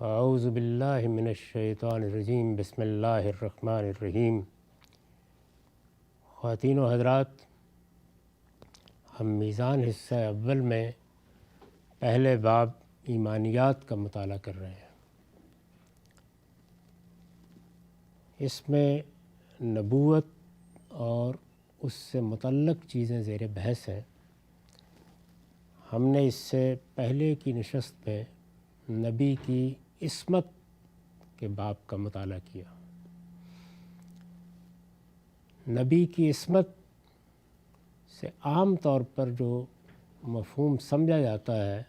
اعوذ باللہ من الشیطان الرجیم بسم اللہ الرحمن الرحیم۔ خواتین و حضرات، ہم میزان حصہ اول میں پہلے باب ایمانیات کا مطالعہ کر رہے ہیں۔ اس میں نبوت اور اس سے متعلق چیزیں زیر بحث ہیں۔ ہم نے اس سے پہلے کی نشست میں نبی کی عصمت کے باب کا مطالعہ کیا۔ نبی کی عصمت سے عام طور پر جو مفہوم سمجھا جاتا ہے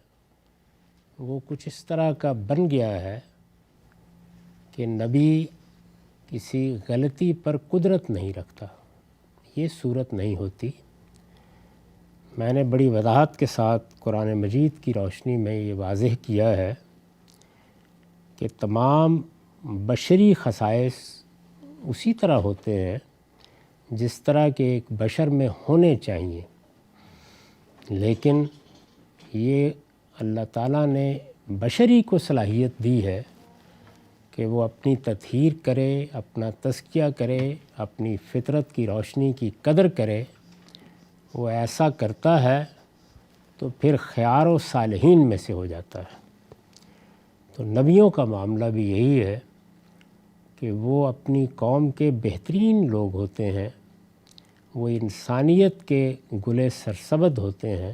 وہ کچھ اس طرح کا بن گیا ہے کہ نبی کسی غلطی پر قدرت نہیں رکھتا۔ یہ صورت نہیں ہوتی۔ میں نے بڑی وضاحت کے ساتھ قرآن مجید کی روشنی میں یہ واضح کیا ہے کہ تمام بشری خصائص اسی طرح ہوتے ہیں جس طرح کے ایک بشر میں ہونے چاہیے، لیکن یہ اللہ تعالیٰ نے بشری کو صلاحیت دی ہے کہ وہ اپنی تطہیر کرے، اپنا تزکیہ کرے، اپنی فطرت کی روشنی کی قدر کرے۔ وہ ایسا کرتا ہے تو پھر خیار و صالحین میں سے ہو جاتا ہے۔ تو نبیوں کا معاملہ بھی یہی ہے کہ وہ اپنی قوم کے بہترین لوگ ہوتے ہیں، وہ انسانیت کے گلے سرسبد ہوتے ہیں،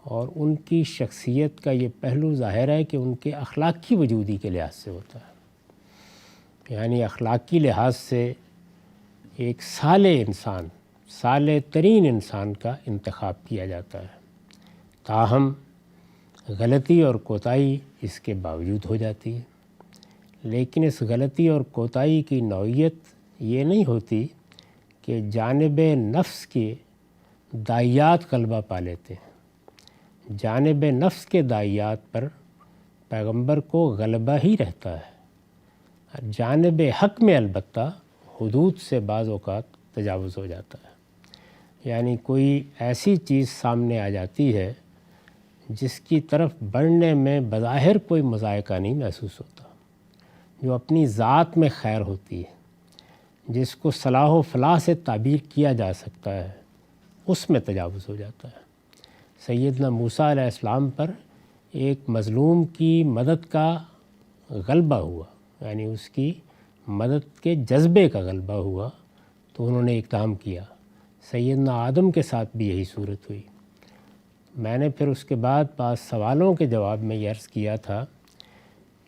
اور ان کی شخصیت کا یہ پہلو ظاہر ہے کہ ان کے اخلاقی وجودی کے لحاظ سے ہوتا ہے۔ یعنی اخلاقی لحاظ سے ایک صالح انسان، صالح ترین انسان کا انتخاب کیا جاتا ہے۔ تاہم غلطی اور کوتاہی اس کے باوجود ہو جاتی ہے، لیکن اس غلطی اور کوتاہی کی نوعیت یہ نہیں ہوتی کہ جانب نفس کے داعیات غلبہ پا لیتے ہیں۔ جانب نفس کے داعیات پر پیغمبر کو غلبہ ہی رہتا ہے۔ جانب حق میں البتہ حدود سے بعض اوقات تجاوز ہو جاتا ہے۔ یعنی کوئی ایسی چیز سامنے آ جاتی ہے جس کی طرف بڑھنے میں بظاہر کوئی مذائقہ نہیں محسوس ہوتا، جو اپنی ذات میں خیر ہوتی ہے، جس کو صلاح و فلاح سے تعبیر کیا جا سکتا ہے، اس میں تجاوز ہو جاتا ہے۔ سیدنا موسیٰ علیہ السلام پر ایک مظلوم کی مدد کا غلبہ ہوا، یعنی اس کی مدد کے جذبے کا غلبہ ہوا تو انہوں نے اقدام کیا۔ سیدنا آدم کے ساتھ بھی یہی صورت ہوئی۔ میں نے پھر اس کے بعد بعض سوالوں کے جواب میں یہ عرض کیا تھا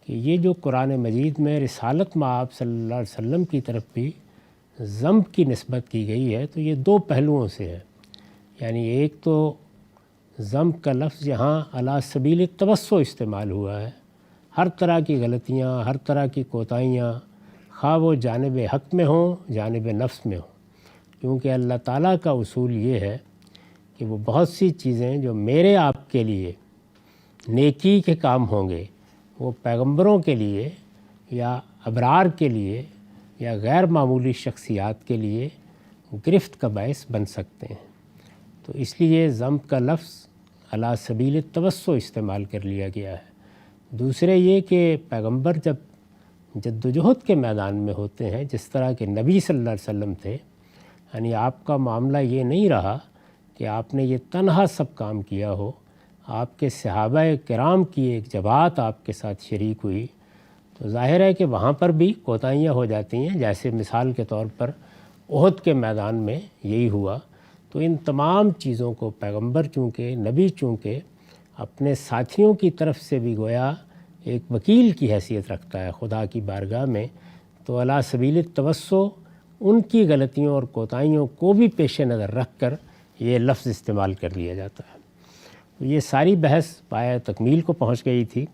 کہ یہ جو قرآن مجید میں رسالت مآب صلی اللہ علیہ وسلم کی طرف بھی ذم کی نسبت کی گئی ہے تو یہ دو پہلوؤں سے ہے۔ یعنی ایک تو ذم کا لفظ یہاں علی سبیل التوسع استعمال ہوا ہے۔ ہر طرح کی غلطیاں، ہر طرح کی کوتاہیاں، خواہ وہ جانب حق میں ہوں، جانب نفس میں ہوں، کیونکہ اللہ تعالیٰ کا اصول یہ ہے کہ وہ بہت سی چیزیں جو میرے آپ کے لیے نیکی کے کام ہوں گے وہ پیغمبروں کے لیے یا ابرار کے لیے یا غیر معمولی شخصیات کے لیے گرفت کا باعث بن سکتے ہیں۔ تو اس لیے ذم کا لفظ علی سبیل التوسع استعمال کر لیا گیا ہے۔ دوسرے یہ کہ پیغمبر جب جدوجہد کے میدان میں ہوتے ہیں، جس طرح کے نبی صلی اللہ علیہ وسلم تھے، یعنی آپ کا معاملہ یہ نہیں رہا کہ آپ نے یہ تنہا سب کام کیا ہو۔ آپ کے صحابہ کرام کی ایک جماعت آپ کے ساتھ شریک ہوئی تو ظاہر ہے کہ وہاں پر بھی کوتاہیاں ہو جاتی ہیں، جیسے مثال کے طور پر احد کے میدان میں یہی ہوا۔ تو ان تمام چیزوں کو پیغمبر چونکہ، نبی چونکہ اپنے ساتھیوں کی طرف سے بھی گویا ایک وکیل کی حیثیت رکھتا ہے خدا کی بارگاہ میں، تو علی سبیل التوسع ان کی غلطیوں اور کوتاہیوں کو بھی پیش نظر رکھ کر یہ لفظ استعمال کر لیا جاتا ہے۔ یہ ساری بحث پایہ تکمیل کو پہنچ گئی تھی۔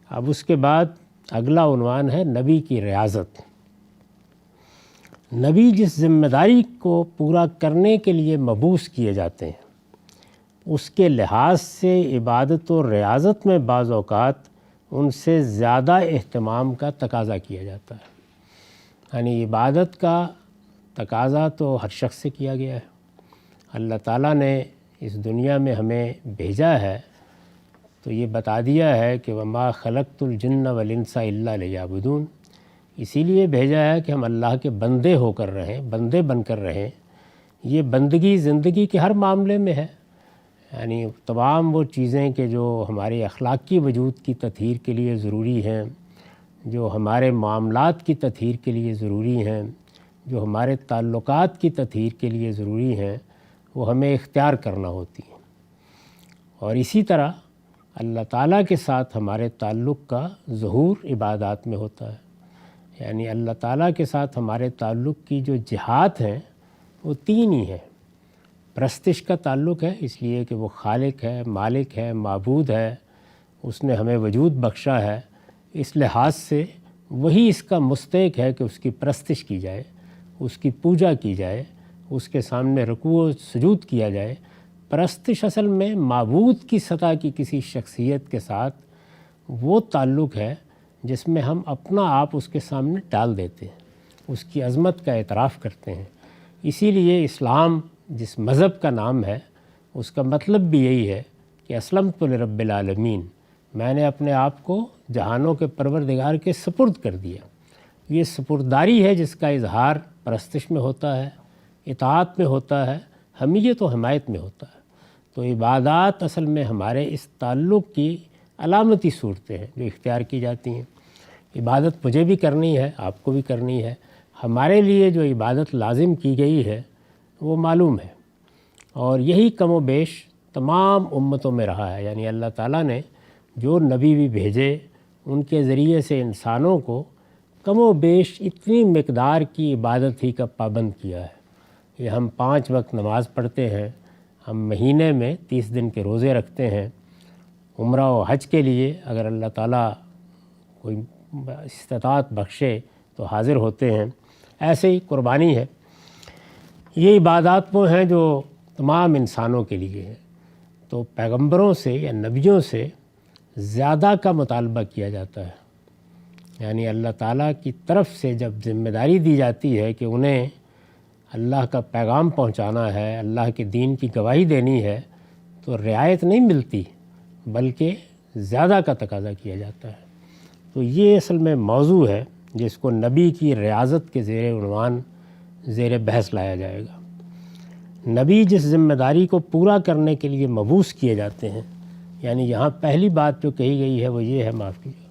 اب اس کے بعد اگلا عنوان ہے نبی کی ریاضت۔ نبی جس ذمہ داری کو پورا کرنے کے لیے مبعوث کیے جاتے ہیں اس کے لحاظ سے عبادت و ریاضت میں بعض اوقات ان سے زیادہ اہتمام کا تقاضا کیا جاتا ہے۔ یعنی عبادت کا تقاضا تو ہر شخص سے کیا گیا ہے۔ اللہ تعالیٰ نے اس دنیا میں ہمیں بھیجا ہے تو یہ بتا دیا ہے کہ وما خلقت الجن والانس الا لیعبدون، اسی لیے بھیجا ہے کہ ہم اللہ کے بندے ہو کر رہیں، بندے بن کر رہیں۔ یہ بندگی زندگی کے ہر معاملے میں ہے، یعنی تمام وہ چیزیں کہ جو ہمارے اخلاقی وجود کی تطہیر کے لیے ضروری ہیں، جو ہمارے معاملات کی تطہیر کے لیے ضروری ہیں، جو ہمارے تعلقات کی تطہیر کے لیے ضروری ہیں، وہ ہمیں اختیار کرنا ہوتی ہیں۔ اور اسی طرح اللہ تعالیٰ کے ساتھ ہمارے تعلق کا ظہور عبادات میں ہوتا ہے، یعنی اللہ تعالیٰ کے ساتھ ہمارے تعلق کی جو جہات ہیں وہ تین ہی ہیں۔ پرستش کا تعلق ہے، اس لیے کہ وہ خالق ہے، مالک ہے، معبود ہے، اس نے ہمیں وجود بخشا ہے، اس لحاظ سے وہی اس کا مستحق ہے کہ اس کی پرستش کی جائے، اس کی پوجا کی جائے، اس کے سامنے رکوع و سجود کیا جائے۔ پرستش اصل میں معبود کی سطح کی کسی شخصیت کے ساتھ وہ تعلق ہے جس میں ہم اپنا آپ اس کے سامنے ڈال دیتے ہیں، اس کی عظمت کا اعتراف کرتے ہیں۔ اسی لیے اسلام جس مذہب کا نام ہے اس کا مطلب بھی یہی ہے کہ اسلمت لرب العالمین، میں نے اپنے آپ کو جہانوں کے پروردگار کے سپرد کر دیا۔ یہ سپرداری ہے جس کا اظہار پرستش میں ہوتا ہے، اطاعت میں ہوتا ہے، حمیت و حمایت میں ہوتا ہے۔ تو عبادات اصل میں ہمارے اس تعلق کی علامتی صورتیں ہیں جو اختیار کی جاتی ہیں۔ عبادت مجھے بھی کرنی ہے، آپ کو بھی کرنی ہے۔ ہمارے لیے جو عبادت لازم کی گئی ہے وہ معلوم ہے، اور یہی کم و بیش تمام امتوں میں رہا ہے، یعنی اللہ تعالیٰ نے جو نبی بھی بھیجے ان کے ذریعے سے انسانوں کو کم و بیش اتنی مقدار کی عبادت ہی کا پابند کیا ہے۔ یہ ہم 5 وقت نماز پڑھتے ہیں، ہم مہینے میں 30 دن کے روزے رکھتے ہیں، عمرہ و حج کے لیے اگر اللہ تعالیٰ کوئی استطاعت بخشے تو حاضر ہوتے ہیں، ایسے ہی قربانی ہے۔ یہ عبادات وہ ہیں جو تمام انسانوں کے لیے ہیں۔ تو پیغمبروں سے یا نبیوں سے زیادہ کا مطالبہ کیا جاتا ہے، یعنی اللہ تعالیٰ کی طرف سے جب ذمہ داری دی جاتی ہے کہ انہیں اللہ کا پیغام پہنچانا ہے، اللہ کے دین کی گواہی دینی ہے، تو رعایت نہیں ملتی بلکہ زیادہ کا تقاضا کیا جاتا ہے۔ تو یہ اصل میں موضوع ہے جس کو نبی کی ریاضت کے زیر عنوان زیر بحث لایا جائے گا۔ نبی جس ذمہ داری کو پورا کرنے کے لیے مبعوث کیے جاتے ہیں، یعنی یہاں پہلی بات جو کہی گئی ہے وہ یہ ہے، معاف کیجیے،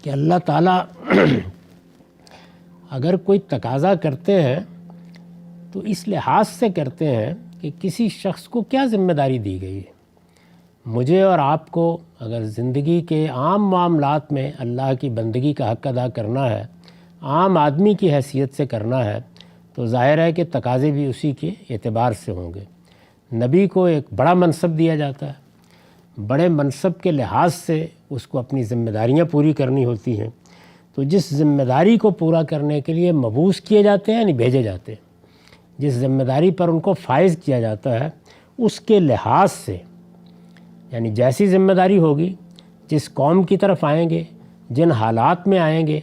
کہ اللہ تعالیٰ اگر کوئی تقاضا کرتے ہیں تو اس لحاظ سے کرتے ہیں کہ کسی شخص کو کیا ذمہ داری دی گئی ہے۔ مجھے اور آپ کو اگر زندگی کے عام معاملات میں اللہ کی بندگی کا حق ادا کرنا ہے، عام آدمی کی حیثیت سے کرنا ہے، تو ظاہر ہے کہ تقاضے بھی اسی کے اعتبار سے ہوں گے۔ نبی کو ایک بڑا منصب دیا جاتا ہے، بڑے منصب کے لحاظ سے اس کو اپنی ذمہ داریاں پوری کرنی ہوتی ہیں۔ تو جس ذمہ داری کو پورا کرنے کے لیے مبعوث کیے جاتے ہیں یعنی بھیجے جاتے ہیں، جس ذمہ داری پر ان کو فائز کیا جاتا ہے، اس کے لحاظ سے، یعنی جیسی ذمہ داری ہوگی، جس قوم کی طرف آئیں گے، جن حالات میں آئیں گے،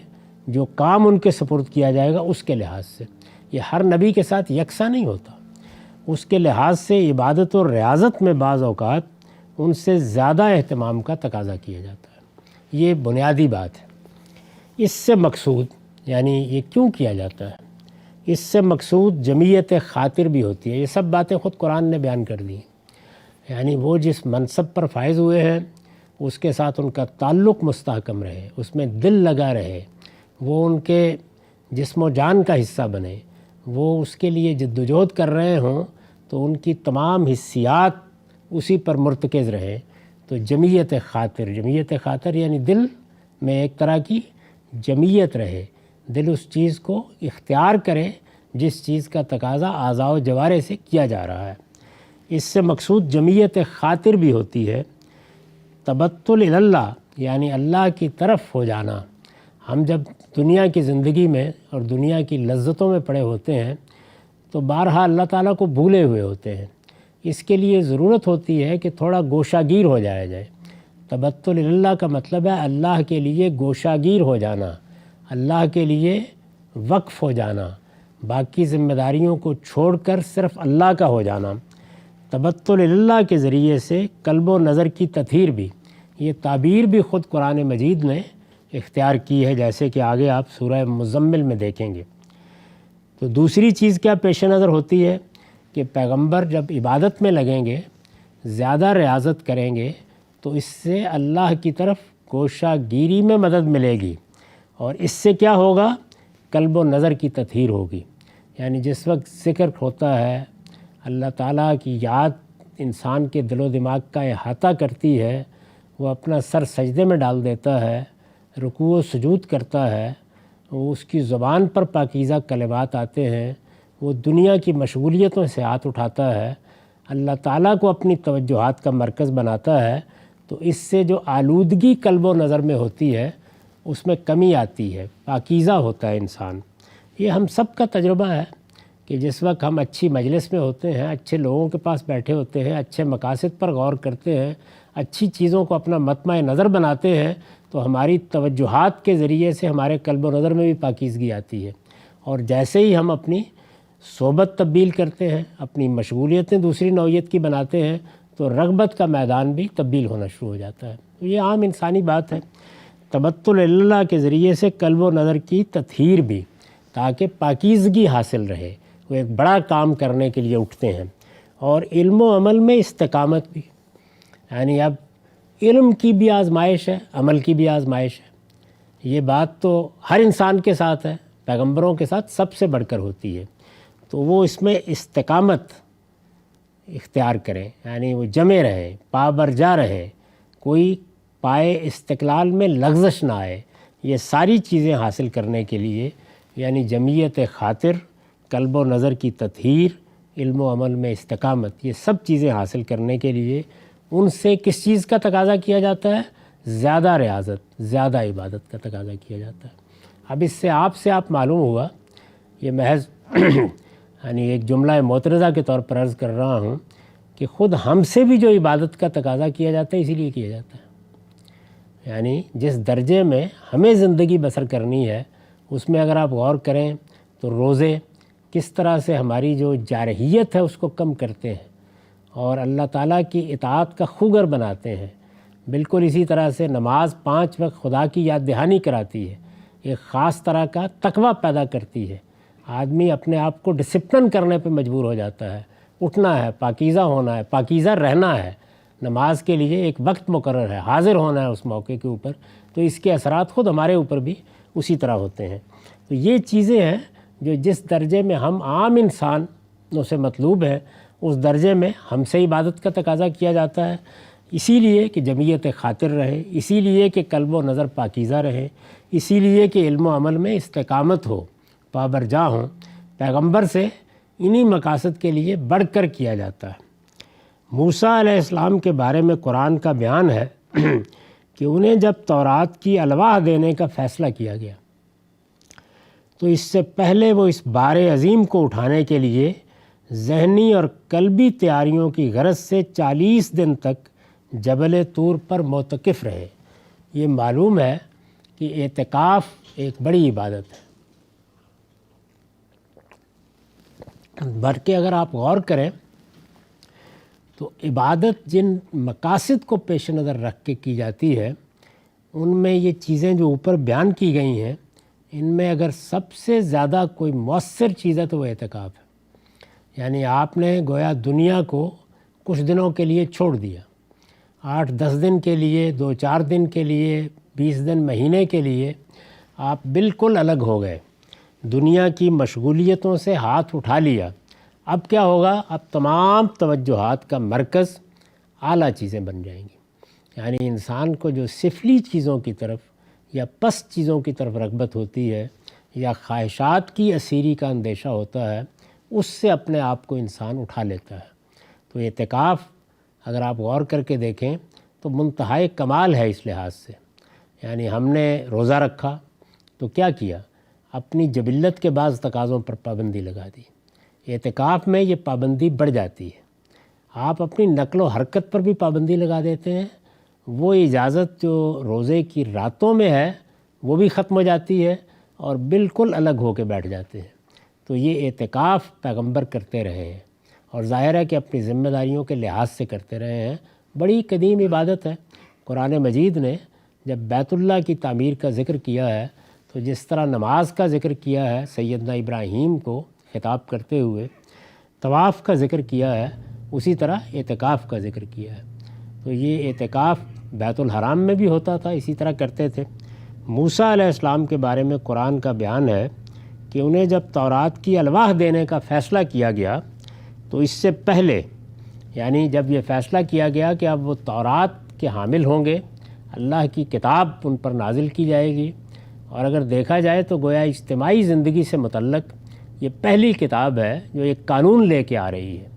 جو کام ان کے سپرد کیا جائے گا، اس کے لحاظ سے۔ یہ ہر نبی کے ساتھ یکساں نہیں ہوتا، اس کے لحاظ سے عبادت و ریاضت میں بعض اوقات ان سے زیادہ اہتمام کا تقاضا کیا جاتا ہے۔ یہ بنیادی بات ہے۔ اس سے مقصود، یعنی یہ کیوں کیا جاتا ہے، اس سے مقصود جمعیت خاطر بھی ہوتی ہے۔ یہ سب باتیں خود قرآن نے بیان کر دی ہیں، یعنی وہ جس منصب پر فائز ہوئے ہیں اس کے ساتھ ان کا تعلق مستحکم رہے، اس میں دل لگا رہے، وہ ان کے جسم و جان کا حصہ بنے، وہ اس کے لیے جدوجہد کر رہے ہوں تو ان کی تمام حصیات اسی پر مرتکز رہیں۔ تو جمعیت خاطر یعنی دل میں ایک طرح کی جمعیت رہے، دل اس چیز کو اختیار کرے جس چیز کا تقاضا اعضاء و جوارح سے کیا جا رہا ہے۔ اس سے مقصود جمعیت خاطر بھی ہوتی ہے۔ تبتل اللہ یعنی اللہ کی طرف ہو جانا۔ ہم جب دنیا کی زندگی میں اور دنیا کی لذتوں میں پڑے ہوتے ہیں تو بارہا اللہ تعالیٰ کو بھولے ہوئے ہوتے ہیں۔ اس کے لیے ضرورت ہوتی ہے کہ تھوڑا گوشہ گیر ہو جایا جائے۔ تبتل اللہ کا مطلب ہے اللہ کے لیے گوشہ گیر ہو جانا، اللہ کے لیے وقف ہو جانا، باقی ذمہ داریوں کو چھوڑ کر صرف اللہ کا ہو جانا۔ تبتل اللہ کے ذریعے سے قلب و نظر کی تطہیر بھی، یہ تعبیر بھی خود قرآن مجید نے اختیار کی ہے، جیسے کہ آگے آپ سورہ مزمل میں دیکھیں گے۔ تو دوسری چیز کیا پیش نظر ہوتی ہے کہ پیغمبر جب عبادت میں لگیں گے، زیادہ ریاضت کریں گے، تو اس سے اللہ کی طرف گوشہ گیری میں مدد ملے گی، اور اس سے کیا ہوگا؟ قلب و نظر کی تطہیر ہوگی۔ یعنی جس وقت ذکر ہوتا ہے، اللہ تعالیٰ کی یاد انسان کے دل و دماغ کا احاطہ کرتی ہے، وہ اپنا سر سجدے میں ڈال دیتا ہے، رکوع و سجود کرتا ہے، وہ اس کی زبان پر پاکیزہ کلمات آتے ہیں، وہ دنیا کی مشغولیتوں سے ہاتھ اٹھاتا ہے، اللہ تعالیٰ کو اپنی توجہات کا مرکز بناتا ہے، تو اس سے جو آلودگی قلب و نظر میں ہوتی ہے اس میں کمی آتی ہے، پاکیزہ ہوتا ہے انسان۔ یہ ہم سب کا تجربہ ہے کہ جس وقت ہم اچھی مجلس میں ہوتے ہیں، اچھے لوگوں کے پاس بیٹھے ہوتے ہیں، اچھے مقاصد پر غور کرتے ہیں، اچھی چیزوں کو اپنا مطمع نظر بناتے ہیں، تو ہماری توجہات کے ذریعے سے ہمارے قلب و نظر میں بھی پاکیزگی آتی ہے، اور جیسے ہی ہم اپنی صحبت تبدیل کرتے ہیں، اپنی مشغولیتیں دوسری نوعیت کی بناتے ہیں، تو رغبت کا میدان بھی تبدیل ہونا شروع ہو جاتا ہے۔ تو یہ عام انسانی بات ہے، تبتل اللہ کے ذریعے سے قلب و نظر کی تطہیر بھی، تاکہ پاکیزگی حاصل رہے۔ وہ ایک بڑا کام کرنے کے لیے اٹھتے ہیں، اور علم و عمل میں استقامت بھی، یعنی اب علم کی بھی آزمائش ہے، عمل کی بھی آزمائش ہے۔ یہ بات تو ہر انسان کے ساتھ ہے، پیغمبروں کے ساتھ سب سے بڑھ کر ہوتی ہے، تو وہ اس میں استقامت اختیار کریں، یعنی وہ جمے رہیں، پابرجا رہیں، کوئی پائے استقلال میں لغزش نہ آئے۔ یہ ساری چیزیں حاصل کرنے کے لیے، یعنی جمعیت خاطر، قلب و نظر کی تطہیر، علم و عمل میں استقامت، یہ سب چیزیں حاصل کرنے کے لیے ان سے کس چیز کا تقاضا کیا جاتا ہے؟ زیادہ ریاضت، زیادہ عبادت کا تقاضا کیا جاتا ہے۔ اب اس سے آپ معلوم ہوا، یہ محض یعنی ایک جملہ معترضہ کے طور پر عرض کر رہا ہوں کہ خود ہم سے بھی جو عبادت کا تقاضا کیا جاتا ہے اسی لیے کیا جاتا ہے۔ یعنی جس درجے میں ہمیں زندگی بسر کرنی ہے، اس میں اگر آپ غور کریں تو روزے کس طرح سے ہماری جو جارحیت ہے اس کو کم کرتے ہیں اور اللہ تعالیٰ کی اطاعت کا خوگر بناتے ہیں۔ بالکل اسی طرح سے نماز 5 وقت خدا کی یاد دہانی کراتی ہے، ایک خاص طرح کا تقویٰ پیدا کرتی ہے۔ آدمی اپنے آپ کو ڈسپلن کرنے پہ مجبور ہو جاتا ہے، اٹھنا ہے، پاکیزہ ہونا ہے، پاکیزہ رہنا ہے، نماز کے لیے ایک وقت مقرر ہے، حاضر ہونا ہے اس موقع کے اوپر، تو اس کے اثرات خود ہمارے اوپر بھی اسی طرح ہوتے ہیں۔ تو یہ چیزیں ہیں جو جس درجے میں ہم عام انسانوں سے مطلوب ہیں، اس درجے میں ہم سے عبادت کا تقاضا کیا جاتا ہے، اسی لیے کہ جمعیت خاطر رہے، اسی لیے کہ قلب و نظر پاکیزہ رہے، اسی لیے کہ علم و عمل میں استقامت ہو، پابرجا ہوں۔ پیغمبر سے انہی مقاصد کے لیے بڑھ کر کیا جاتا ہے۔ موسیٰ علیہ السلام کے بارے میں قرآن کا بیان ہے کہ انہیں جب تورات کی الواح دینے کا فیصلہ کیا گیا تو اس سے پہلے وہ اس بار عظیم کو اٹھانے کے لیے ذہنی اور قلبی تیاریوں کی غرض سے 40 دن تک جبل طور پر معتکف رہے۔ یہ معلوم ہے کہ اعتکاف ایک بڑی عبادت ہے، بلکہ اگر آپ غور کریں تو عبادت جن مقاصد کو پیش نظر رکھ کے کی جاتی ہے، ان میں یہ چیزیں جو اوپر بیان کی گئی ہیں، ان میں اگر سب سے زیادہ کوئی مؤثر چیز ہے تو وہ اعتکاف ہے۔ یعنی آپ نے گویا دنیا کو کچھ دنوں کے لیے چھوڑ دیا، 8-10 دن کے لیے، 2-4 دن کے لیے، 20 دن، مہینے کے لیے آپ بالکل الگ ہو گئے، دنیا کی مشغولیتوں سے ہاتھ اٹھا لیا۔ اب کیا ہوگا؟ اب تمام توجہات کا مرکز اعلیٰ چیزیں بن جائیں گی۔ یعنی انسان کو جو سفلی چیزوں کی طرف یا پست چیزوں کی طرف رغبت ہوتی ہے یا خواہشات کی اسیری کا اندیشہ ہوتا ہے، اس سے اپنے آپ کو انسان اٹھا لیتا ہے۔ تو اعتکاف اگر آپ غور کر کے دیکھیں تو منتہائی کمال ہے اس لحاظ سے۔ یعنی ہم نے روزہ رکھا تو کیا کیا؟ اپنی جبلت کے بعض تقاضوں پر پابندی لگا دی۔ اعتکاف میں یہ پابندی بڑھ جاتی ہے، آپ اپنی نقل و حرکت پر بھی پابندی لگا دیتے ہیں، وہ اجازت جو روزے کی راتوں میں ہے وہ بھی ختم ہو جاتی ہے اور بالکل الگ ہو کے بیٹھ جاتے ہیں۔ تو یہ اعتکاف پیغمبر کرتے رہے ہیں، اور ظاہر ہے کہ اپنی ذمہ داریوں کے لحاظ سے کرتے رہے ہیں۔ بڑی قدیم عبادت ہے۔ قرآن مجید نے جب بیت اللہ کی تعمیر کا ذکر کیا ہے تو جس طرح نماز کا ذکر کیا ہے سیدنا ابراہیم کو خطاب کرتے ہوئے، طواف کا ذکر کیا ہے، اسی طرح اعتکاف کا ذکر کیا ہے۔ تو یہ اعتکاف بیت الحرام میں بھی ہوتا تھا، اسی طرح کرتے تھے۔ موسیٰ علیہ السلام کے بارے میں قرآن کا بیان ہے کہ انہیں جب تورات کی الواح دینے کا فیصلہ کیا گیا تو اس سے پہلے، یعنی جب یہ فیصلہ کیا گیا کہ اب وہ تورات کے حامل ہوں گے، اللہ کی کتاب ان پر نازل کی جائے گی، اور اگر دیکھا جائے تو گویا اجتماعی زندگی سے متعلق یہ پہلی کتاب ہے جو ایک قانون لے کے آ رہی ہے۔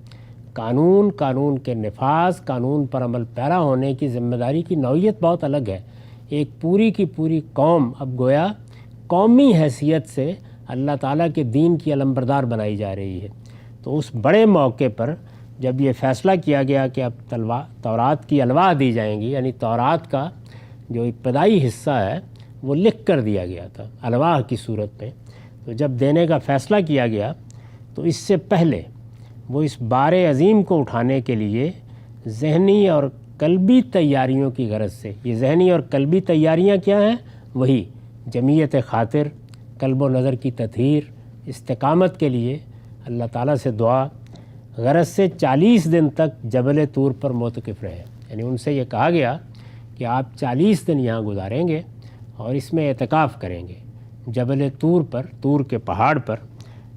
قانون کے نفاذ، قانون پر عمل پیرا ہونے کی ذمہ داری کی نوعیت بہت الگ ہے۔ ایک پوری کی پوری قوم اب گویا قومی حیثیت سے اللہ تعالیٰ کے دین کی علمبردار بنائی جا رہی ہے۔ تو اس بڑے موقع پر جب یہ فیصلہ کیا گیا کہ اب تورات کی الواح دی جائیں گی، یعنی تورات کا جو ابتدائی حصہ ہے وہ لکھ کر دیا گیا تھا الواح کی صورت میں، تو جب دینے کا فیصلہ کیا گیا تو اس سے پہلے وہ اس بار عظیم کو اٹھانے کے لیے ذہنی اور قلبی تیاریوں کی غرض سے، یہ ذہنی اور قلبی تیاریاں کیا ہیں؟ وہی جمعیت خاطر، قلب و نظر کی تطہیر، استقامت کے لیے اللہ تعالیٰ سے دعا، غرض سے 40 دن تک جبل طور پر معتکف رہے۔ یعنی ان سے یہ کہا گیا کہ آپ 40 دن یہاں گزاریں گے اور اس میں اعتکاف کریں گے جبل طور پر، طور کے پہاڑ پر۔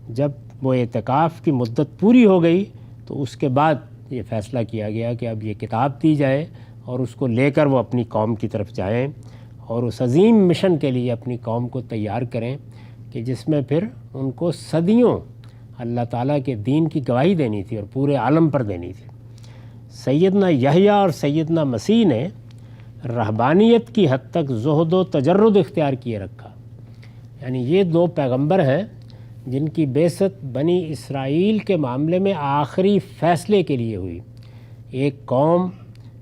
جب وہ اعتکاف کی مدت پوری ہو گئی تو اس کے بعد یہ فیصلہ کیا گیا کہ اب یہ کتاب دی جائے اور اس کو لے کر وہ اپنی قوم کی طرف جائیں اور اس عظیم مشن کے لیے اپنی قوم کو تیار کریں کہ جس میں پھر ان کو صدیوں اللہ تعالیٰ کے دین کی گواہی دینی تھی اور پورے عالم پر دینی تھی۔ سیدنا یحییٰ اور سیدنا مسیح نے رہبانیت کی حد تک زہد و تجرد اختیار کیے رکھا۔ یعنی یہ دو پیغمبر ہیں جن کی بعثت بنی اسرائیل کے معاملے میں آخری فیصلے کے لیے ہوئی۔ ایک قوم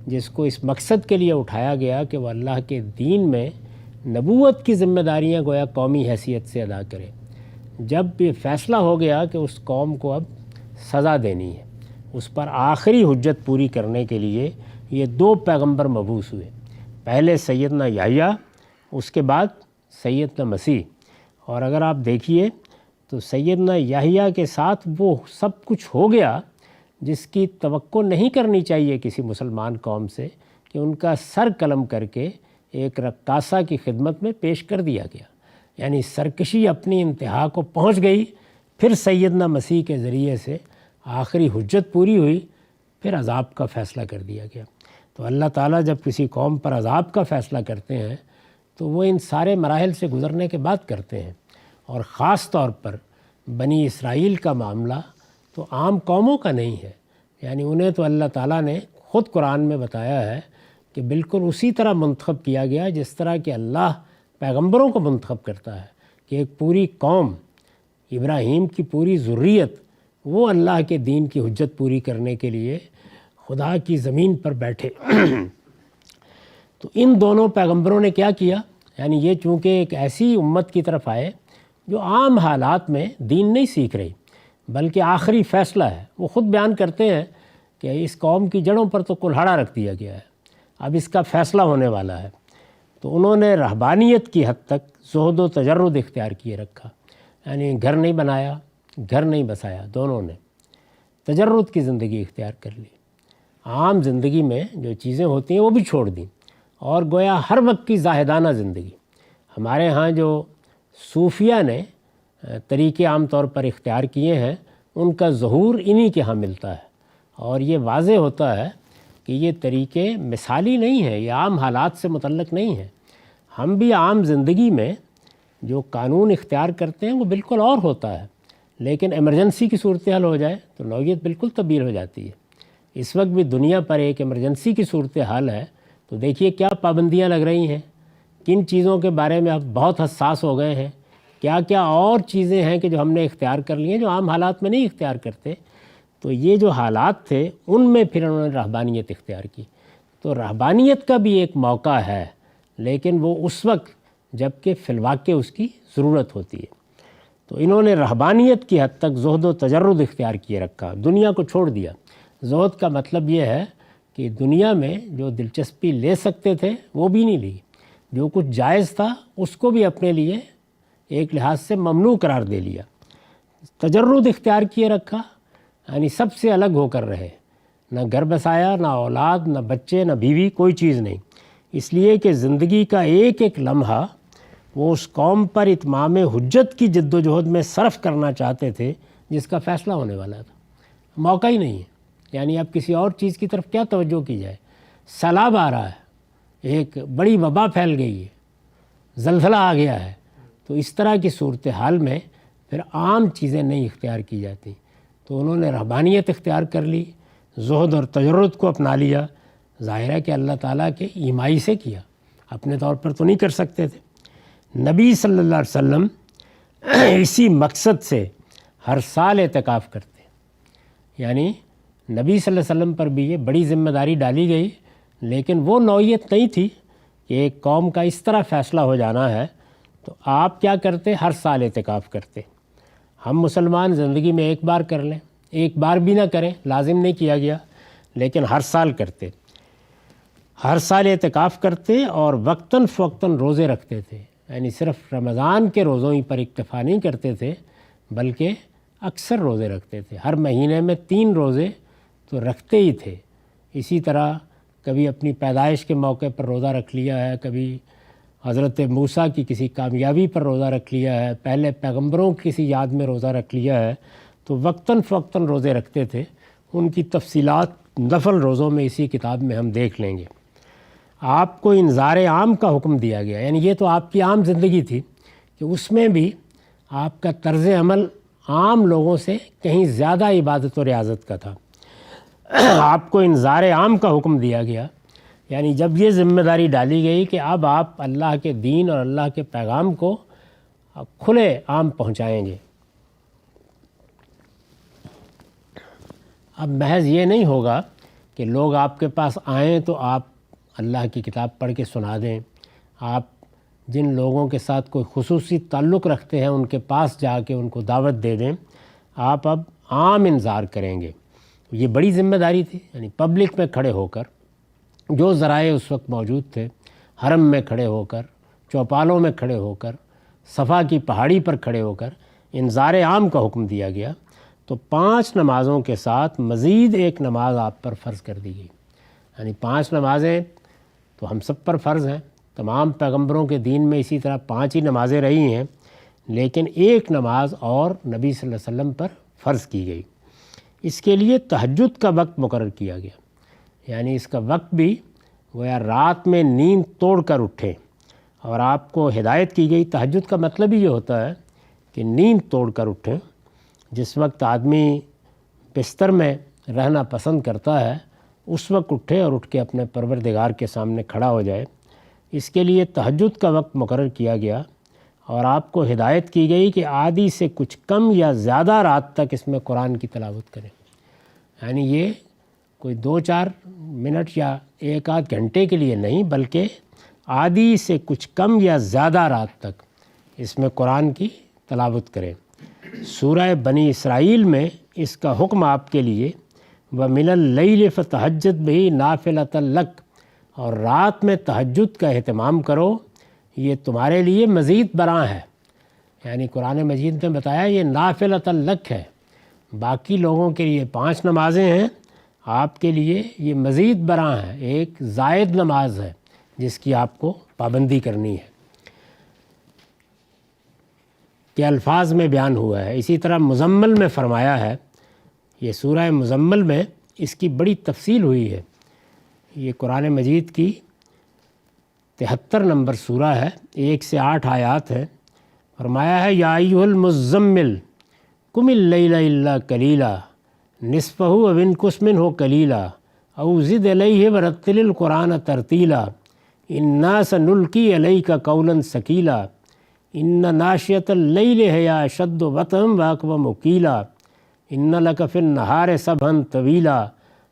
جس کو اس مقصد کے لیے اٹھایا گیا کہ وہ اللہ کے دین میں نبوت کی ذمہ داریاں گویا قومی حیثیت سے ادا کرے۔ جب یہ فیصلہ ہو گیا کہ اس قوم کو اب سزا دینی ہے، اس پر آخری حجت پوری کرنے کے لیے یہ دو پیغمبر مبعوث ہوئے، پہلے سیدنا یحییٰ، اس کے بعد سیدنا مسیح۔ اور اگر آپ دیکھیے تو سیدنا یحییٰ کے ساتھ وہ سب کچھ ہو گیا جس کی توقع نہیں کرنی چاہیے کسی مسلمان قوم سے، کہ ان کا سر قلم کر کے ایک رقاصہ کی خدمت میں پیش کر دیا گیا۔ یعنی سرکشی اپنی انتہا کو پہنچ گئی، پھر سیدنا مسیح کے ذریعے سے آخری حجت پوری ہوئی، پھر عذاب کا فیصلہ کر دیا گیا۔ تو اللہ تعالیٰ جب کسی قوم پر عذاب کا فیصلہ کرتے ہیں تو وہ ان سارے مراحل سے گزرنے کے بعد کرتے ہیں، اور خاص طور پر بنی اسرائیل کا معاملہ تو عام قوموں کا نہیں ہے۔ یعنی انہیں تو اللہ تعالیٰ نے خود قرآن میں بتایا ہے کہ بالکل اسی طرح منتخب کیا گیا جس طرح کہ اللہ پیغمبروں کو منتخب کرتا ہے، کہ ایک پوری قوم، ابراہیم کی پوری ذریت، وہ اللہ کے دین کی حجت پوری کرنے کے لیے خدا کی زمین پر بیٹھے۔ تو ان دونوں پیغمبروں نے کیا کیا؟ یعنی یہ چونکہ ایک ایسی امت کی طرف آئے جو عام حالات میں دین نہیں سیکھ رہی بلکہ آخری فیصلہ ہے۔ وہ خود بیان کرتے ہیں کہ اس قوم کی جڑوں پر تو کلہاڑا رکھ دیا گیا ہے، اب اس کا فیصلہ ہونے والا ہے۔ تو انہوں نے رہبانیت کی حد تک زہد و تجرد اختیار کیے رکھا، یعنی گھر نہیں بنایا، گھر نہیں بسایا، دونوں نے تجرد کی زندگی اختیار کر لی۔ عام زندگی میں جو چیزیں ہوتی ہیں وہ بھی چھوڑ دیں، اور گویا ہر وقت کی زاہدانہ زندگی۔ ہمارے ہاں جو صوفیہ نے طریقے عام طور پر اختیار کیے ہیں، ان کا ظہور انہی کے ہاں ملتا ہے، اور یہ واضح ہوتا ہے کہ یہ طریقے مثالی نہیں ہیں، یہ عام حالات سے متعلق نہیں ہیں۔ ہم بھی عام زندگی میں جو قانون اختیار کرتے ہیں وہ بالکل اور ہوتا ہے، لیکن ایمرجنسی کی صورتحال ہو جائے تو نوعیت بالکل تبدیل ہو جاتی ہے۔ اس وقت بھی دنیا پر ایک ایمرجنسی کی صورتحال ہے، تو دیکھیے کیا پابندیاں لگ رہی ہیں، کن چیزوں کے بارے میں اب بہت حساس ہو گئے ہیں، کیا کیا اور چیزیں ہیں کہ جو ہم نے اختیار کر لی ہیں جو عام حالات میں نہیں اختیار کرتے۔ تو یہ جو حالات تھے ان میں پھر انہوں نے رہبانیت اختیار کی۔ تو رہبانیت کا بھی ایک موقع ہے، لیکن وہ اس وقت جب کہ فی الواقع اس کی ضرورت ہوتی ہے۔ تو انہوں نے رہبانیت کی حد تک زہد و تجرد اختیار کیے رکھا، دنیا کو چھوڑ دیا۔ زہد کا مطلب یہ ہے کہ دنیا میں جو دلچسپی لے سکتے تھے وہ بھی نہیں لی، جو کچھ جائز تھا اس کو بھی اپنے لیے ایک لحاظ سے ممنوع قرار دے لیا۔ تجرد اختیار کیے رکھا، یعنی سب سے الگ ہو کر رہے، نہ گھر بسایا، نہ اولاد، نہ بچے، نہ بیوی، کوئی چیز نہیں، اس لیے کہ زندگی کا ایک ایک لمحہ وہ اس قوم پر اتمام حجت کی جد و جہد میں صرف کرنا چاہتے تھے جس کا فیصلہ ہونے والا تھا۔ موقع ہی نہیں ہے، یعنی اب کسی اور چیز کی طرف کیا توجہ کی جائے؟ سیلاب آ رہا ہے، ایک بڑی وبا پھیل گئی ہے، زلزلہ آ گیا ہے، تو اس طرح کی صورتحال میں پھر عام چیزیں نہیں اختیار کی جاتی۔ تو انہوں نے رہبانیت اختیار کر لی، زہد اور تجرد کو اپنا لیا۔ ظاہر ہے کہ اللہ تعالیٰ کے ایمائی سے کیا، اپنے طور پر تو نہیں کر سکتے تھے۔ نبی صلی اللہ علیہ وسلم اسی مقصد سے ہر سال اعتکاف کرتے، یعنی نبی صلی اللہ علیہ وسلم پر بھی یہ بڑی ذمہ داری ڈالی گئی، لیکن وہ نوعیت نہیں تھی کہ ایک قوم کا اس طرح فیصلہ ہو جانا ہے تو آپ کیا کرتے؟ ہر سال اعتکاف کرتے۔ ہم مسلمان زندگی میں ایک بار کر لیں، ایک بار بھی نہ کریں، لازم نہیں کیا گیا، لیکن ہر سال کرتے، ہر سال اعتکاف کرتے اور وقتاً فوقتاً روزے رکھتے تھے، یعنی صرف رمضان کے روزوں ہی پر اکتفا نہیں کرتے تھے بلکہ اکثر روزے رکھتے تھے۔ ہر مہینے میں 3 روزے تو رکھتے ہی تھے۔ اسی طرح کبھی اپنی پیدائش کے موقع پر روزہ رکھ لیا ہے، کبھی حضرت موسیٰ کی کسی کامیابی پر روزہ رکھ لیا ہے، پہلے پیغمبروں کی کسی یاد میں روزہ رکھ لیا ہے، تو وقتاً فوقتاً روزے رکھتے تھے۔ ان کی تفصیلات نفل روزوں میں اسی کتاب میں ہم دیکھ لیں گے۔ آپ کو انذار عام کا حکم دیا گیا، یعنی یہ تو آپ کی عام زندگی تھی کہ اس میں بھی آپ کا طرز عمل عام لوگوں سے کہیں زیادہ عبادت و ریاضت کا تھا۔ آپ کو انذار عام کا حکم دیا گیا، یعنی جب یہ ذمہ داری ڈالی گئی کہ اب آپ اللہ کے دین اور اللہ کے پیغام کو کھلے عام پہنچائیں گے۔ اب محض یہ نہیں ہوگا کہ لوگ آپ کے پاس آئیں تو آپ اللہ کی کتاب پڑھ کے سنا دیں، آپ جن لوگوں کے ساتھ کوئی خصوصی تعلق رکھتے ہیں ان کے پاس جا کے ان کو دعوت دے دیں، آپ اب عام انذار کریں گے۔ یہ بڑی ذمہ داری تھی، یعنی پبلک میں کھڑے ہو کر، جو ذرائع اس وقت موجود تھے، حرم میں کھڑے ہو کر، چوپالوں میں کھڑے ہو کر، صفا کی پہاڑی پر کھڑے ہو کر انذار عام کا حکم دیا گیا۔ تو 5 نمازوں کے ساتھ مزید ایک نماز آپ پر فرض کر دی گئی، یعنی 5 نمازیں تو ہم سب پر فرض ہیں، تمام پیغمبروں کے دین میں اسی طرح 5 ہی نمازیں رہی ہیں، لیکن ایک نماز اور نبی صلی اللہ علیہ وسلم پر فرض کی گئی۔ اس کے لیے تہجد کا وقت مقرر کیا گیا، یعنی اس کا وقت بھی گویا رات میں نیند توڑ کر اٹھیں، اور آپ کو ہدایت کی گئی۔ تہجد کا مطلب ہی یہ ہوتا ہے کہ نیند توڑ کر اٹھیں۔ جس وقت آدمی بستر میں رہنا پسند کرتا ہے اس وقت اٹھے اور اٹھ کے اپنے پروردگار کے سامنے کھڑا ہو جائے۔ اس کے لیے تہجد کا وقت مقرر کیا گیا، اور آپ کو ہدایت کی گئی کہ آدھی سے کچھ کم یا زیادہ رات تک اس میں قرآن کی تلاوت کریں، یعنی یہ کوئی 2-4 منٹ یا 1-8 گھنٹے کے لیے نہیں، بلکہ آدھی سے کچھ کم یا زیادہ رات تک اس میں قرآن کی تلاوت کریں۔ سورہ بنی اسرائیل میں اس کا حکم آپ کے لیے وَمِنَ اللَّيْلِ فَتَہَجَّدْ بِهِ نَافِلَةً لَكَ، اور رات میں تہجد کا اہتمام کرو، یہ تمہارے لیے مزید برآں ہے۔ یعنی قرآن مجید نے بتایا یہ نافلۃ لک ہے، باقی لوگوں کے لیے 5 نمازیں ہیں، آپ کے لیے یہ مزید برآں ہے، ایک زائد نماز ہے جس کی آپ کو پابندی کرنی ہے، کہ الفاظ میں بیان ہوا ہے۔ اسی طرح مزمل میں فرمایا ہے، یہ سورہ مزمل میں اس کی بڑی تفصیل ہوئی ہے۔ یہ قرآن مجید کی 73 نمبر سورہ ہے، 1 سے 8 آیات ہے۔ فرمایا ہے یا ایھا المزمل قم اللیل الا قلیلا نصفہ او انقص منہ قلیلا او زد علیہ ورتل القرآن ترتیلا انا سنلقی علیک قولا ثقیلا ان ناشئۃ اللیل ہی اشد وطئا واقوم قیلا ان لک فی النہار سبحا طویلا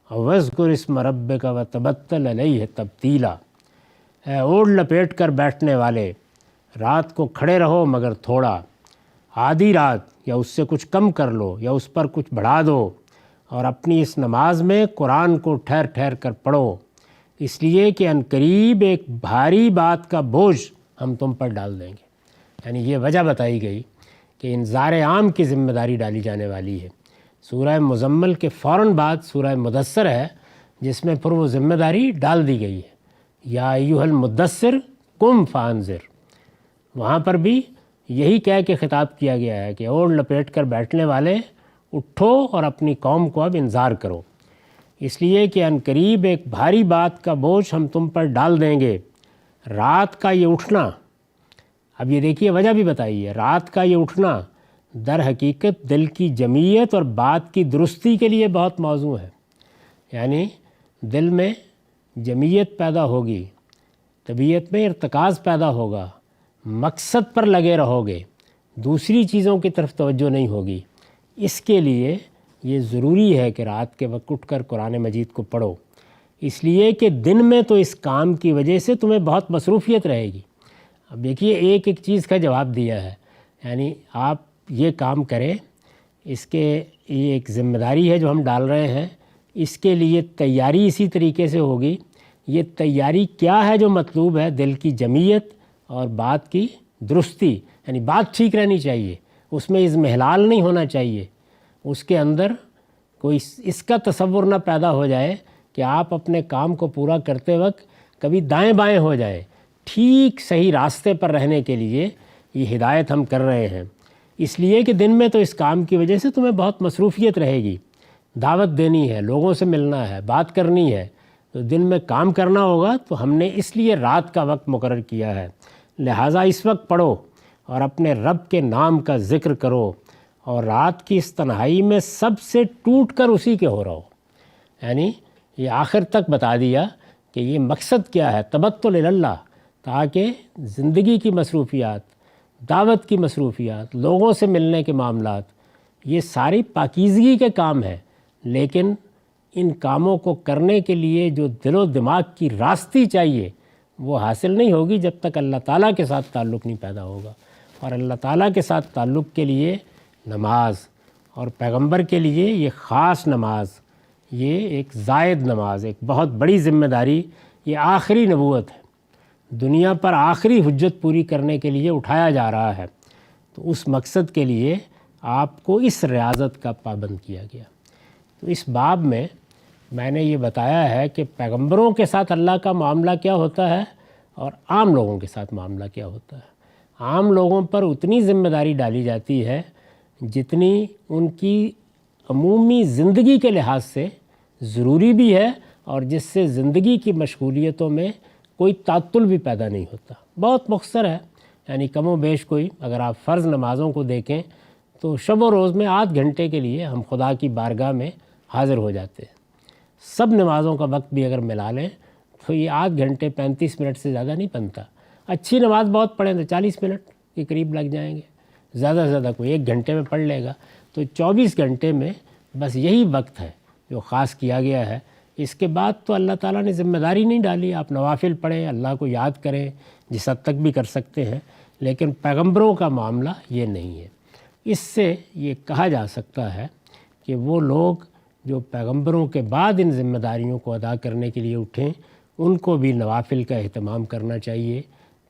واذکر اسم ربک وتبتل الیہ تبتیلا۔ اے اوڑھ لپیٹ کر بیٹھنے والے، رات کو کھڑے رہو مگر تھوڑا، آدھی رات یا اس سے کچھ کم کر لو یا اس پر کچھ بڑھا دو، اور اپنی اس نماز میں قرآن کو ٹھہر ٹھہر کر پڑھو، اس لیے کہ عنقریب ایک بھاری بات کا بوجھ ہم تم پر ڈال دیں گے۔ یعنی یہ وجہ بتائی گئی کہ انذار عام کی ذمہ داری ڈالی جانے والی ہے۔ سورہ مزمل کے فوراً بعد سورہ مدثر ہے، جس میں پھر وہ ذمہ داری ڈال دی گئی ہے، یا ایھا المدثر قم فانذر۔ وہاں پر بھی یہی کہہ کے خطاب کیا گیا ہے کہ اوڑھ لپیٹ کر بیٹھنے والے اٹھو اور اپنی قوم کو اب انذار کرو، اس لیے کہ عنقریب ایک بھاری بات کا بوجھ ہم تم پر ڈال دیں گے۔ رات کا یہ اٹھنا، اب یہ دیکھیے وجہ بھی بتائی ہے، رات کا یہ اٹھنا در حقیقت دل کی جمعیت اور بات کی درستی کے لیے بہت موزوں ہے۔ یعنی دل میں جمعیت پیدا ہوگی، طبیعت میں ارتکاز پیدا ہوگا، مقصد پر لگے رہو گے، دوسری چیزوں کی طرف توجہ نہیں ہوگی۔ اس کے لیے یہ ضروری ہے کہ رات کے وقت اٹھ کر قرآن مجید کو پڑھو، اس لیے کہ دن میں تو اس کام کی وجہ سے تمہیں بہت مصروفیت رہے گی۔ اب دیکھیے ایک ایک چیز کا جواب دیا ہے، یعنی آپ یہ کام کریں، اس کے یہ ایک ذمہ داری ہے جو ہم ڈال رہے ہیں، اس کے لیے تیاری اسی طریقے سے ہوگی۔ یہ تیاری کیا ہے جو مطلوب ہے؟ دل کی جمعیت اور بات کی درستی، یعنی بات ٹھیک رہنی چاہیے، اس میں اضمحلال نہیں ہونا چاہیے، اس کے اندر کوئی اس کا تصور نہ پیدا ہو جائے کہ آپ اپنے کام کو پورا کرتے وقت کبھی دائیں بائیں ہو جائے۔ ٹھیک صحیح راستے پر رہنے کے لیے یہ ہدایت ہم کر رہے ہیں، اس لیے کہ دن میں تو اس کام کی وجہ سے تمہیں بہت مصروفیت رہے گی، دعوت دینی ہے، لوگوں سے ملنا ہے، بات کرنی ہے، تو دن میں کام کرنا ہوگا، تو ہم نے اس لیے رات کا وقت مقرر کیا ہے۔ لہٰذا اس وقت پڑھو اور اپنے رب کے نام کا ذکر کرو، اور رات کی اس تنہائی میں سب سے ٹوٹ کر اسی کے ہو رہو۔ یعنی یہ آخر تک بتا دیا کہ یہ مقصد کیا ہے، تبتل اللہ، تاکہ زندگی کی مصروفیات، دعوت کی مصروفیات، لوگوں سے ملنے کے معاملات، یہ ساری پاکیزگی کے کام ہیں، لیکن ان کاموں کو کرنے کے لیے جو دل و دماغ کی راستی چاہیے وہ حاصل نہیں ہوگی جب تک اللہ تعالیٰ کے ساتھ تعلق نہیں پیدا ہوگا۔ اور اللہ تعالیٰ کے ساتھ تعلق کے لیے نماز، اور پیغمبر کے لیے یہ خاص نماز، یہ ایک زائد نماز، ایک بہت بڑی ذمہ داری، یہ آخری نبوت ہے، دنیا پر آخری حجت پوری کرنے کے لیے اٹھایا جا رہا ہے، تو اس مقصد کے لیے آپ کو اس ریاضت کا پابند کیا گیا۔ تو اس باب میں میں نے یہ بتایا ہے کہ پیغمبروں کے ساتھ اللہ کا معاملہ کیا ہوتا ہے اور عام لوگوں کے ساتھ معاملہ کیا ہوتا ہے۔ عام لوگوں پر اتنی ذمہ داری ڈالی جاتی ہے جتنی ان کی عمومی زندگی کے لحاظ سے ضروری بھی ہے، اور جس سے زندگی کی مشغولیتوں میں کوئی تعطل بھی پیدا نہیں ہوتا، بہت مختصر ہے۔ یعنی کم و بیش کوئی، اگر آپ فرض نمازوں کو دیکھیں تو شب و روز میں آدھ گھنٹے کے لیے ہم خدا کی بارگاہ میں حاضر ہو جاتے ہیں۔ سب نمازوں کا وقت بھی اگر ملا لیں تو یہ آدھ گھنٹے 35 منٹ سے زیادہ نہیں بنتا۔ اچھی نماز بہت پڑھیں تو 40 منٹ کے قریب لگ جائیں گے، زیادہ سے زیادہ کوئی 1 گھنٹے میں پڑھ لے گا۔ تو 24 گھنٹے میں بس یہی وقت ہے جو خاص کیا گیا ہے۔ اس کے بعد تو اللہ تعالیٰ نے ذمہ داری نہیں ڈالی، آپ نوافل پڑھیں، اللہ کو یاد کریں، جس حد تک بھی کر سکتے ہیں، لیکن پیغمبروں کا معاملہ یہ نہیں ہے۔ اس سے یہ کہا جا سکتا ہے کہ وہ لوگ جو پیغمبروں کے بعد ان ذمہ داریوں کو ادا کرنے کے لیے اٹھیں، ان کو بھی نوافل کا اہتمام کرنا چاہیے،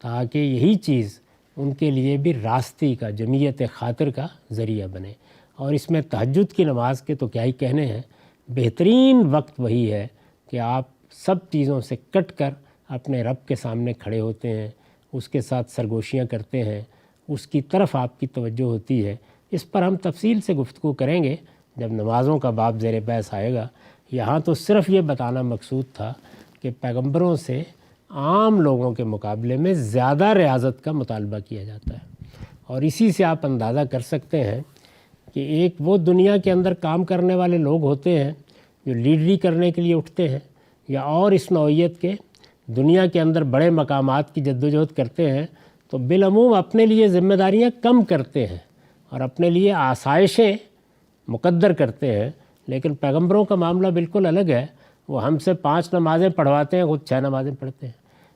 تاکہ یہی چیز ان کے لیے بھی راستی کا، جمعیت خاطر کا ذریعہ بنے۔ اور اس میں تہجد کی نماز کے تو کیا ہی کہنے ہیں، بہترین وقت وہی ہے کہ آپ سب چیزوں سے کٹ کر اپنے رب کے سامنے کھڑے ہوتے ہیں، اس کے ساتھ سرگوشیاں کرتے ہیں، اس کی طرف آپ کی توجہ ہوتی ہے۔ اس پر ہم تفصیل سے گفتگو کریں گے جب نمازوں کا باب زیر بحث آئے گا۔ یہاں تو صرف یہ بتانا مقصود تھا کہ پیغمبروں سے عام لوگوں کے مقابلے میں زیادہ ریاضت کا مطالبہ کیا جاتا ہے، اور اسی سے آپ اندازہ کر سکتے ہیں کہ ایک وہ دنیا کے اندر کام کرنے والے لوگ ہوتے ہیں جو لیڈری کرنے کے لیے اٹھتے ہیں، یا اور اس نوعیت کے دنیا کے اندر بڑے مقامات کی جدوجہد کرتے ہیں، تو بالعموم اپنے لیے ذمہ داریاں کم کرتے ہیں اور اپنے لیے آسائشیں مقدر کرتے ہیں۔ لیکن پیغمبروں کا معاملہ بالکل الگ ہے، وہ ہم سے 5 نمازیں پڑھواتے ہیں، خود 6 نمازیں پڑھتے ہیں۔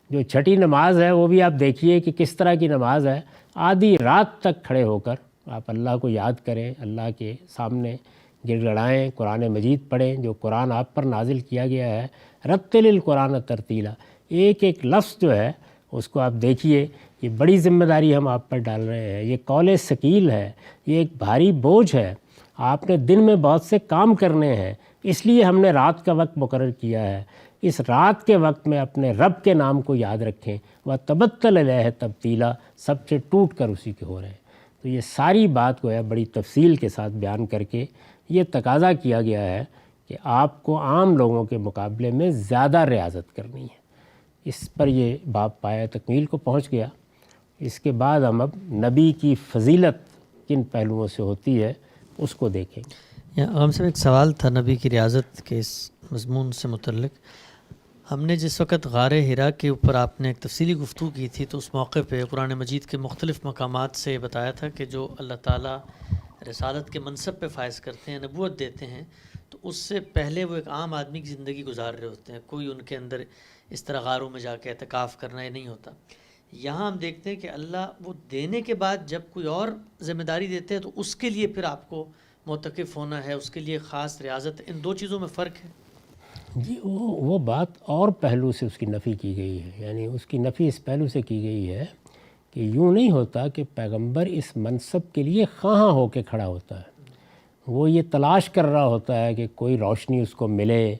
جو چھٹی نماز ہے وہ بھی آپ دیکھیے کہ کس طرح کی نماز ہے، آدھی رات تک کھڑے ہو کر آپ اللہ کو یاد کریں، اللہ کے سامنے گڑ گڑائیں، قرآن مجید پڑھیں جو قرآن آپ پر نازل کیا گیا ہے، رتل القرآن ترتیلا، ایک ایک لفظ جو ہے اس کو آپ دیکھیے. یہ بڑی ذمہ داری ہم آپ پر ڈال رہے ہیں، یہ قول ثقیل ہے، یہ ایک بھاری بوجھ ہے. آپ نے دن میں بہت سے کام کرنے ہیں، اس لیے ہم نے رات کا وقت مقرر کیا ہے. اس رات کے وقت میں اپنے رب کے نام کو یاد رکھیں. وَتَبَتَّلْ إِلَيْهِ تَبْتِيلًا، سب سے ٹوٹ کر اسی کے ہو رہے ہیں. تو یہ ساری بات گویا بڑی تفصیل کے ساتھ بیان کر کے یہ تقاضا کیا گیا ہے کہ آپ کو عام لوگوں کے مقابلے میں زیادہ ریاضت کرنی ہے. اس پر یہ باب پایا تکمیل کو پہنچ گیا. اس کے بعد ہم اب نبی کی فضیلت کن پہلوؤں سے ہوتی ہے اس کو دیکھیں گے. ہم سے ایک سوال تھا نبی کی ریاضت کے اس مضمون سے متعلق. ہم نے جس وقت غار حرا کے اوپر آپ نے ایک تفصیلی گفتگو کی تھی تو اس موقع پہ قرآن مجید کے مختلف مقامات سے بتایا تھا کہ جو اللہ تعالیٰ رسالت کے منصب پہ فائز کرتے ہیں، نبوت دیتے ہیں، تو اس سے پہلے وہ ایک عام آدمی کی زندگی گزار رہے ہوتے ہیں. کوئی ان کے اندر اس طرح غاروں میں جا کے اعتکاف کرنا یہ نہیں ہوتا. یہاں ہم دیکھتے ہیں کہ اللہ وہ دینے کے بعد جب کوئی اور ذمہ داری دیتے ہیں تو اس کے لیے پھر آپ کو معتکف ہونا ہے، اس کے لیے خاص ریاضت. ان دو چیزوں میں فرق ہے. جی وہ بات اور پہلو سے اس کی نفی کی گئی ہے. یعنی اس کی نفی اس پہلو سے کی گئی ہے کہ یوں نہیں ہوتا کہ پیغمبر اس منصب کے لیے خواہاں ہو کے کھڑا ہوتا ہے. وہ یہ تلاش کر رہا ہوتا ہے کہ کوئی روشنی اس کو ملے،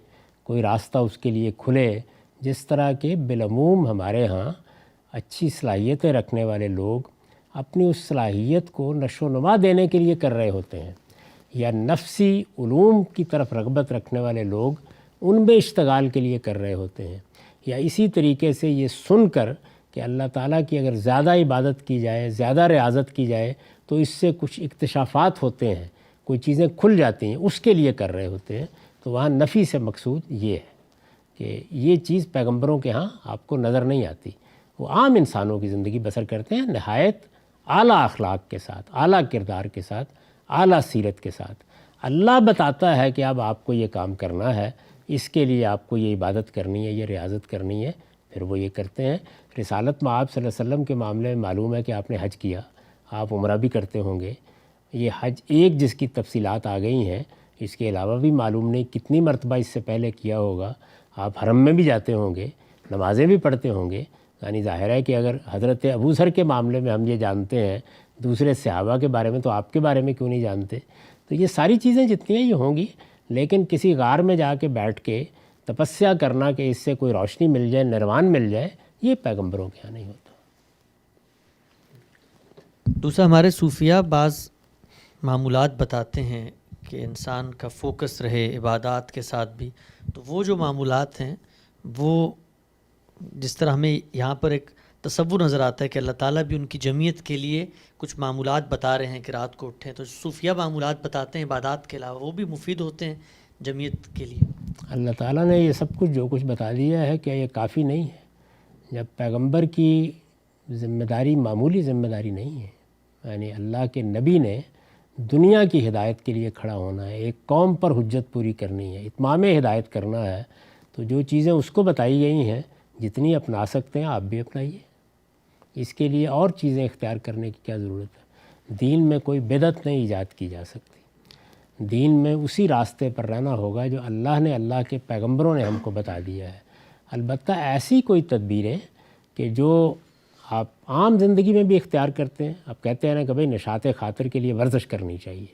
کوئی راستہ اس کے لیے کھلے. جس طرح کے بالعموم ہمارے ہاں اچھی صلاحیتیں رکھنے والے لوگ اپنی اس صلاحیت کو نشو و نما دینے کے لیے کر رہے ہوتے ہیں، یا نفسی علوم کی طرف رغبت رکھنے والے لوگ ان میں اشتغال کے لیے کر رہے ہوتے ہیں. یا اسی طریقے سے یہ سن کر کہ اللہ تعالیٰ کی اگر زیادہ عبادت کی جائے، زیادہ ریاضت کی جائے تو اس سے کچھ اکتشافات ہوتے ہیں، کوئی چیزیں کھل جاتی ہیں، اس کے لیے کر رہے ہوتے ہیں. تو وہاں نفی سے مقصود یہ ہے کہ یہ چیز پیغمبروں کے ہاں آپ کو نظر نہیں آتی. وہ عام انسانوں کی زندگی بسر کرتے ہیں نہایت اعلیٰ اخلاق کے ساتھ، اعلیٰ کردار کے ساتھ، اعلیٰ سیرت کے ساتھ. اللہ بتاتا ہے کہ اب آپ کو یہ کام کرنا ہے، اس کے لیے آپ کو یہ عبادت کرنی ہے، یہ ریاضت کرنی ہے، پھر وہ یہ کرتے ہیں. رسالت میں آپ صلی اللہ علیہ وسلم کے معاملے میں معلوم ہے کہ آپ نے حج کیا، آپ عمرہ بھی کرتے ہوں گے. یہ حج ایک جس کی تفصیلات آ گئی ہیں، اس کے علاوہ بھی معلوم نہیں کتنی مرتبہ اس سے پہلے کیا ہوگا. آپ حرم میں بھی جاتے ہوں گے، نمازیں بھی پڑھتے ہوں گے. یعنی ظاہر ہے کہ اگر حضرت ابو ذر کے معاملے میں ہم یہ جانتے ہیں، دوسرے صحابہ کے بارے میں، تو آپ کے بارے میں کیوں نہیں جانتے؟ تو یہ ساری چیزیں جتنی ہیں یہ ہوں گی. لیکن کسی غار میں جا کے بیٹھ کے تپسیا کرنا کہ اس سے کوئی روشنی مل جائے، نروان مل جائے، یہ پیغمبروں کے یہاں نہیں ہوتا. دوسرا، ہمارے صوفیہ بعض معمولات بتاتے ہیں کہ انسان کا فوکس رہے عبادات کے ساتھ بھی. تو وہ جو معمولات ہیں وہ جس طرح ہمیں یہاں پر ایک تصور نظر آتا ہے کہ اللہ تعالیٰ بھی ان کی جمعیت کے لیے کچھ معمولات بتا رہے ہیں کہ رات کو اٹھیں، تو صوفیہ معمولات بتاتے ہیں عبادات کے علاوہ، وہ بھی مفید ہوتے ہیں جمعیت کے لیے. اللہ تعالیٰ نے یہ سب کچھ جو کچھ بتا دیا ہے کہ یہ کافی نہیں ہے. جب پیغمبر کی ذمہ داری معمولی ذمہ داری نہیں ہے، یعنی اللہ کے نبی نے دنیا کی ہدایت کے لیے کھڑا ہونا ہے، ایک قوم پر حجت پوری کرنی ہے، اتمام ہدایت کرنا ہے. تو جو چیزیں اس کو بتائی گئی ہیں جتنی اپنا سکتے ہیں آپ بھی اپنائیے. اس کے لیے اور چیزیں اختیار کرنے کی کیا ضرورت ہے؟ دین میں کوئی بدعت نہیں ایجاد کی جا سکتی. دین میں اسی راستے پر رہنا ہوگا جو اللہ نے، اللہ کے پیغمبروں نے ہم کو بتا دیا ہے. البتہ ایسی کوئی تدبیریں کہ جو آپ عام زندگی میں بھی اختیار کرتے ہیں. آپ کہتے ہیں نا کہ بھئی نشاط خاطر کے لیے ورزش کرنی چاہیے،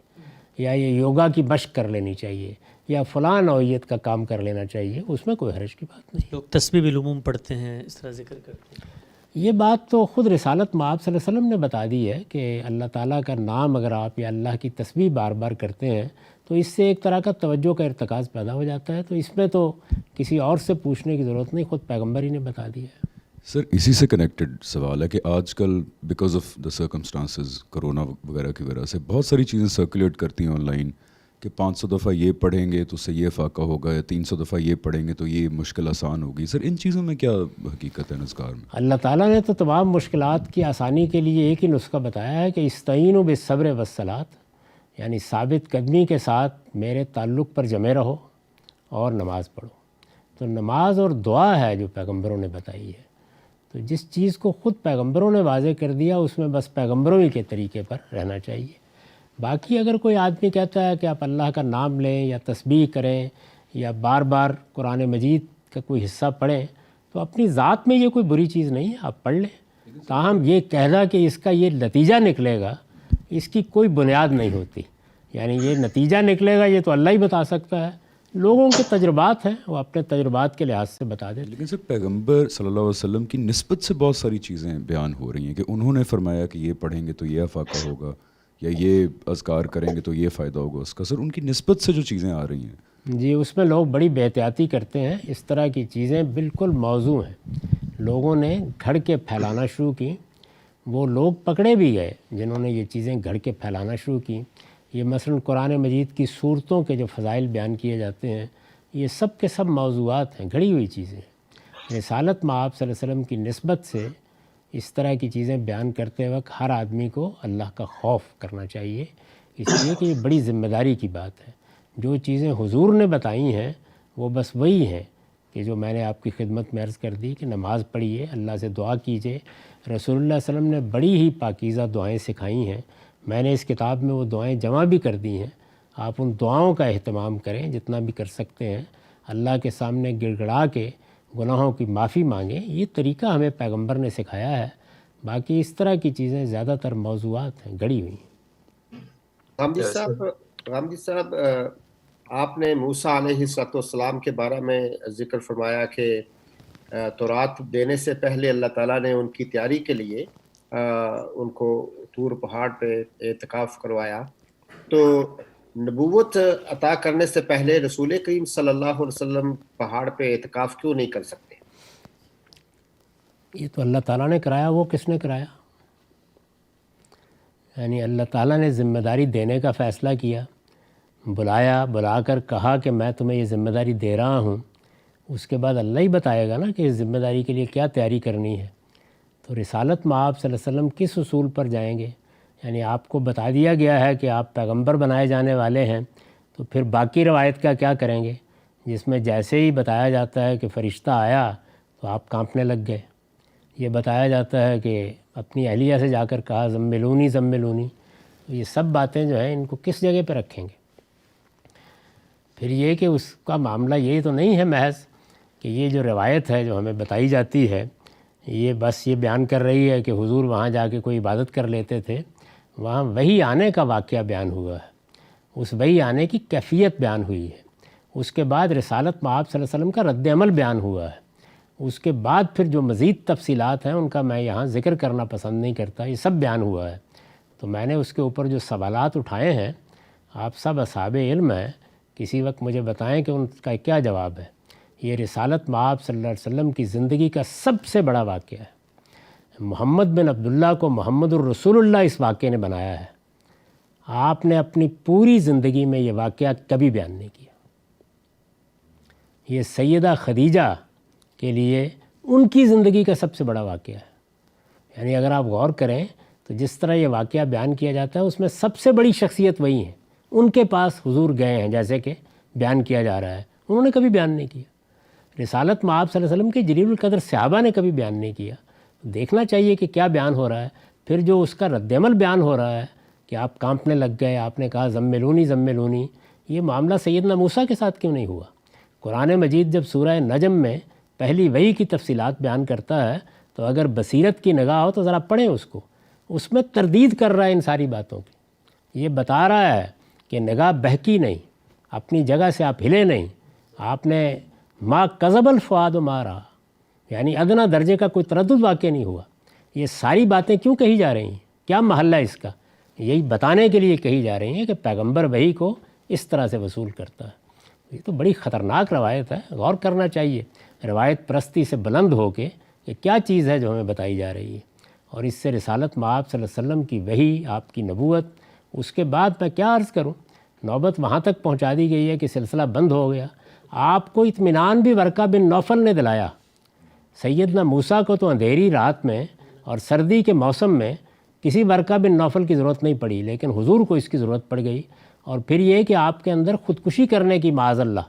یا یہ یوگا کی مشق کر لینی چاہیے، یا فلاں نوعیت کا کام کر لینا چاہیے، اس میں کوئی حرج کی بات نہیں. لوگ تسبیح بالعموم پڑھتے ہیں، اس طرح ذکر کرتے ہیں. یہ بات تو خود رسالت میں آپ صلی اللہ علیہ وسلم نے بتا دی ہے کہ اللہ تعالیٰ کا نام اگر آپ یا اللہ کی تسبیح بار بار کرتے ہیں تو اس سے ایک طرح کا توجہ کا ارتکاز پیدا ہو جاتا ہے. تو اس میں تو کسی اور سے پوچھنے کی ضرورت نہیں، خود پیغمبر ہی نے بتا دیا ہے. سر اسی سے کنیکٹڈ سوال ہے کہ آج کل because of the circumstances corona وغیرہ کی وجہ سے بہت ساری چیزیں سرکولیٹ کرتی ہیں آن لائن کہ 500 دفعہ یہ پڑھیں گے تو اس سے یہ فاقہ ہوگا، یا 300 دفعہ یہ پڑھیں گے تو یہ مشکل آسان ہوگی. سر ان چیزوں میں کیا حقیقت ہے نذکار میں؟ اللہ تعالیٰ نے تو تمام مشکلات کی آسانی کے لیے ایک ہی نسخہ بتایا ہے کہ استعینوا بالصبر والصلاۃ، یعنی ثابت قدمی کے ساتھ میرے تعلق پر جمے رہو اور نماز پڑھو. تو نماز اور دعا ہے جو پیغمبروں نے بتائی ہے. تو جس چیز کو خود پیغمبروں نے واضح کر دیا اس میں بس پیغمبروں ہی کے طریقے پر رہنا چاہیے. باقی اگر کوئی آدمی کہتا ہے کہ آپ اللہ کا نام لیں یا تسبیح کریں یا بار بار قرآن مجید کا کوئی حصہ پڑھیں تو اپنی ذات میں یہ کوئی بری چیز نہیں ہے، آپ پڑھ لیں. تاہم یہ کہنا کہ اس کا یہ نتیجہ نکلے گا، اس کی کوئی بنیاد نہیں ہوتی. یعنی یہ نتیجہ نکلے گا یہ تو اللہ ہی بتا سکتا ہے، لوگوں کے تجربات ہیں، وہ اپنے تجربات کے لحاظ سے بتا دیتے. لیکن سر پیغمبر صلی اللہ علیہ وسلم کی نسبت سے بہت ساری چیزیں بیان ہو رہی ہیں کہ انہوں نے فرمایا کہ یہ پڑھیں گے تو یہ افاقہ ہوگا، یا یہ اذکار کریں گے تو یہ فائدہ ہوگا اس کا. سر ان کی نسبت سے جو چیزیں آ رہی ہیں جی اس میں لوگ بڑی بے احتیاطی کرتے ہیں. اس طرح کی چیزیں بالکل موضوع ہیں، لوگوں نے گھڑ کے پھیلانا شروع کی. وہ لوگ پکڑے بھی گئے جنہوں نے یہ چیزیں گھڑ کے پھیلانا شروع کی. یہ مثلا قرآن مجید کی صورتوں کے جو فضائل بیان کیے جاتے ہیں یہ سب کے سب موضوعات ہیں، گھڑی ہوئی چیزیں. رسالت مآب صلی اللہ علیہ وسلم کی نسبت سے اس طرح کی چیزیں بیان کرتے وقت ہر آدمی کو اللہ کا خوف کرنا چاہیے، اس لیے کہ یہ بڑی ذمہ داری کی بات ہے. جو چیزیں حضور نے بتائی ہیں وہ بس وہی ہیں کہ جو میں نے آپ کی خدمت میں عرض کر دی کہ نماز پڑھیے، اللہ سے دعا کیجیے. رسول اللہ صلی اللہ علیہ وسلم نے بڑی ہی پاکیزہ دعائیں سکھائی ہیں، میں نے اس کتاب میں وہ دعائیں جمع بھی کر دی ہیں. آپ ان دعاؤں کا اہتمام کریں جتنا بھی کر سکتے ہیں، اللہ کے سامنے گڑ گڑا کے گناہوں کی معافی مانگیں. یہ طریقہ ہمیں پیغمبر نے سکھایا ہے. باقی اس طرح کی چیزیں زیادہ تر موضوعات ہیں، گڑی ہوئی ہیں. غامدی صاحب آپ نے موسیٰ علیہ السلام کے بارے میں ذکر فرمایا کہ تورات دینے سے پہلے اللہ تعالیٰ نے ان کی تیاری کے لیے ان کو طور پہاڑ پہ اعتکاف کروایا. تو نبوت عطا کرنے سے پہلے رسول کریم صلی اللہ علیہ وسلم پہاڑ پہ اعتکاف کیوں نہیں کر سکتے؟ یہ تو اللہ تعالیٰ نے کرایا، وہ کس نے کرایا؟ یعنی اللہ تعالیٰ نے ذمہ داری دینے کا فیصلہ کیا، بلا کر کہا کہ میں تمہیں یہ ذمہ داری دے رہا ہوں. اس کے بعد اللہ ہی بتائے گا نا کہ اس ذمہ داری کے لیے کیا تیاری کرنی ہے. تو رسالت مآب صلی اللہ علیہ وسلم کس اصول پر جائیں گے؟ یعنی آپ کو بتا دیا گیا ہے کہ آپ پیغمبر بنائے جانے والے ہیں، تو پھر باقی روایت کا کیا کریں گے جس میں جیسے ہی بتایا جاتا ہے کہ فرشتہ آیا تو آپ کانپنے لگ گئے. یہ بتایا جاتا ہے کہ اپنی اہلیہ سے جا کر کہا زملونی زملونی. تو یہ سب باتیں جو ہیں ان کو کس جگہ پہ رکھیں گے؟ پھر یہ کہ اس کا معاملہ یہ تو نہیں ہے محض کہ یہ جو روایت ہے جو ہمیں بتائی جاتی ہے یہ بس یہ بیان کر رہی ہے کہ حضور وہاں جا کے کوئی عبادت کر لیتے تھے. وہاں وحی آنے کا واقعہ بیان ہوا ہے، اس وحی آنے کی کیفیت بیان ہوئی ہے. اس کے بعد رسالت مآب صلی اللہ علیہ وسلم کا رد عمل بیان ہوا ہے. اس کے بعد پھر جو مزید تفصیلات ہیں ان کا میں یہاں ذکر کرنا پسند نہیں کرتا، یہ سب بیان ہوا ہے. تو میں نے اس کے اوپر جو سوالات اٹھائے ہیں آپ سب اصحاب علم ہیں، کسی وقت مجھے بتائیں کہ ان کا کیا جواب ہے. یہ رسالت مآب صلی اللہ علیہ وسلم کی زندگی کا سب سے بڑا واقعہ ہے. محمد بن عبداللہ کو محمد الرسول اللہ اس واقعے نے بنایا ہے. آپ نے اپنی پوری زندگی میں یہ واقعہ کبھی بیان نہیں کیا. یہ سیدہ خدیجہ کے لیے ان کی زندگی کا سب سے بڑا واقعہ ہے. یعنی اگر آپ غور کریں تو جس طرح یہ واقعہ بیان کیا جاتا ہے اس میں سب سے بڑی شخصیت وہی ہیں. ان کے پاس حضور گئے ہیں جیسے کہ بیان کیا جا رہا ہے، انہوں نے کبھی بیان نہیں کیا. رسالت مآب صلی اللہ علیہ وسلم کے جلیل القدر صحابہ نے کبھی بیان نہیں کیا. دیکھنا چاہیے کہ کیا بیان ہو رہا ہے. پھر جو اس کا رد عمل بیان ہو رہا ہے کہ آپ کانپنے لگ گئے، آپ نے کہا زملونی زملونی، یہ معاملہ سیدنا موسیٰ کے ساتھ کیوں نہیں ہوا؟ قرآن مجید جب سورہ نجم میں پہلی وحی کی تفصیلات بیان کرتا ہے تو اگر بصیرت کی نگاہ ہو تو ذرا پڑھیں اس کو. اس میں تردید کر رہا ہے ان ساری باتوں کی. یہ بتا رہا ہے کہ نگاہ بہکی نہیں، اپنی جگہ سے آپ ہلے نہیں. آپ نے ما کذب الفؤاد ما رأى، یعنی ادنا درجے کا کوئی تردد واقع نہیں ہوا. یہ ساری باتیں کیوں کہی جا رہی ہیں؟ کیا محل ہے اس کا؟ یہی بتانے کے لیے کہی جا رہی ہیں کہ پیغمبر وحی کو اس طرح سے وصول کرتا ہے. یہ تو بڑی خطرناک روایت ہے، غور کرنا چاہیے روایت پرستی سے بلند ہو کے کہ کیا چیز ہے جو ہمیں بتائی جا رہی ہے. اور اس سے رسالت مآب صلی اللہ علیہ وسلم کی وحی، آپ کی نبوت، اس کے بعد میں کیا عرض کروں، نوبت وہاں تک پہنچا دی گئی ہے کہ سلسلہ بند ہو گیا. آپ کو اطمینان بھی ورقہ بن نوفل نے دلایا. سیدنا موسیٰ کو تو اندھیری رات میں اور سردی کے موسم میں کسی ورقہ بن نوفل کی ضرورت نہیں پڑی، لیکن حضور کو اس کی ضرورت پڑ گئی. اور پھر یہ کہ آپ کے اندر خودکشی کرنے کی معاذ اللہ.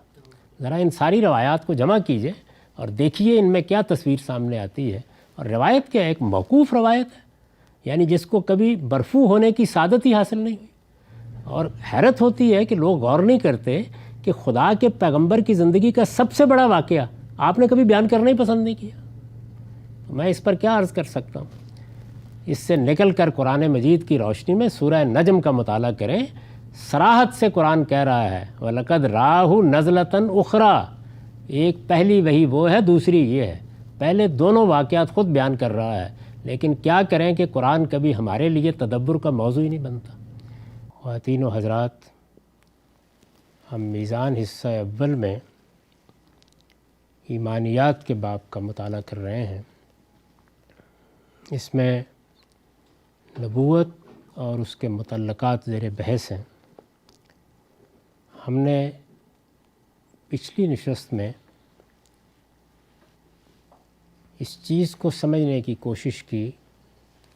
ذرا ان ساری روایات کو جمع کیجئے اور دیکھیے ان میں کیا تصویر سامنے آتی ہے. اور روایت کیا ایک موقوف روایت ہے، یعنی جس کو کبھی برفو ہونے کی سعادت ہی حاصل نہیں ہوئی. اور حیرت ہوتی ہے کہ لوگ غور نہیں کرتے کہ خدا کے پیغمبر کی زندگی کا سب سے بڑا واقعہ آپ نے کبھی بیان کرنا ہی پسند نہیں کیا. میں اس پر کیا عرض کر سکتا ہوں؟ اس سے نکل کر قرآن مجید کی روشنی میں سورہ نجم کا مطالعہ کریں. صراحت سے قرآن کہہ رہا ہے وَلَقَدْ رَآهُ نَزْلَةً أُخْرَى. ایک پہلی وہی وہ ہے، دوسری یہ ہے. پہلے دونوں واقعات خود بیان کر رہا ہے، لیکن کیا کریں کہ قرآن کبھی ہمارے لیے تدبر کا موضوع ہی نہیں بنتا. خواتین و حضرات، ہم میزان حصہ اول میں ایمانیات کے باب کا مطالعہ کر رہے ہیں. اس میں نبوت اور اس کے متعلقات زیر بحث ہیں. ہم نے پچھلی نشست میں اس چیز کو سمجھنے کی کوشش کی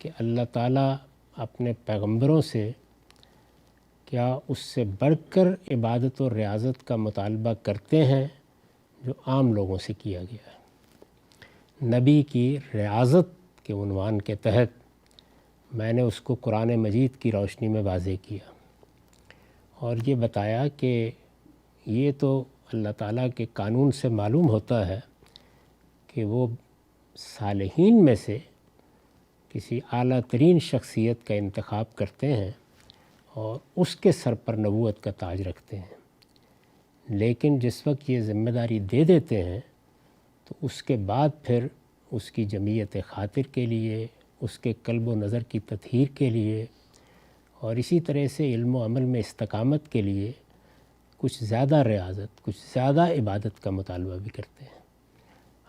کہ اللہ تعالیٰ اپنے پیغمبروں سے کیا اس سے بڑھ کر عبادت و ریاضت کا مطالبہ کرتے ہیں جو عام لوگوں سے کیا گیا ہے. نبی کی ریاضت کے عنوان کے تحت میں نے اس کو قرآن مجید کی روشنی میں واضح کیا اور یہ بتایا کہ یہ تو اللہ تعالیٰ کے قانون سے معلوم ہوتا ہے کہ وہ صالحین میں سے کسی اعلیٰ ترین شخصیت کا انتخاب کرتے ہیں اور اس کے سر پر نبوت کا تاج رکھتے ہیں. لیکن جس وقت یہ ذمہ داری دے دیتے ہیں تو اس کے بعد پھر اس کی جمعیت خاطر کے لیے، اس کے قلب و نظر کی تطہیر کے لیے اور اسی طرح سے علم و عمل میں استقامت کے لیے کچھ زیادہ ریاضت، کچھ زیادہ عبادت کا مطالبہ بھی کرتے ہیں.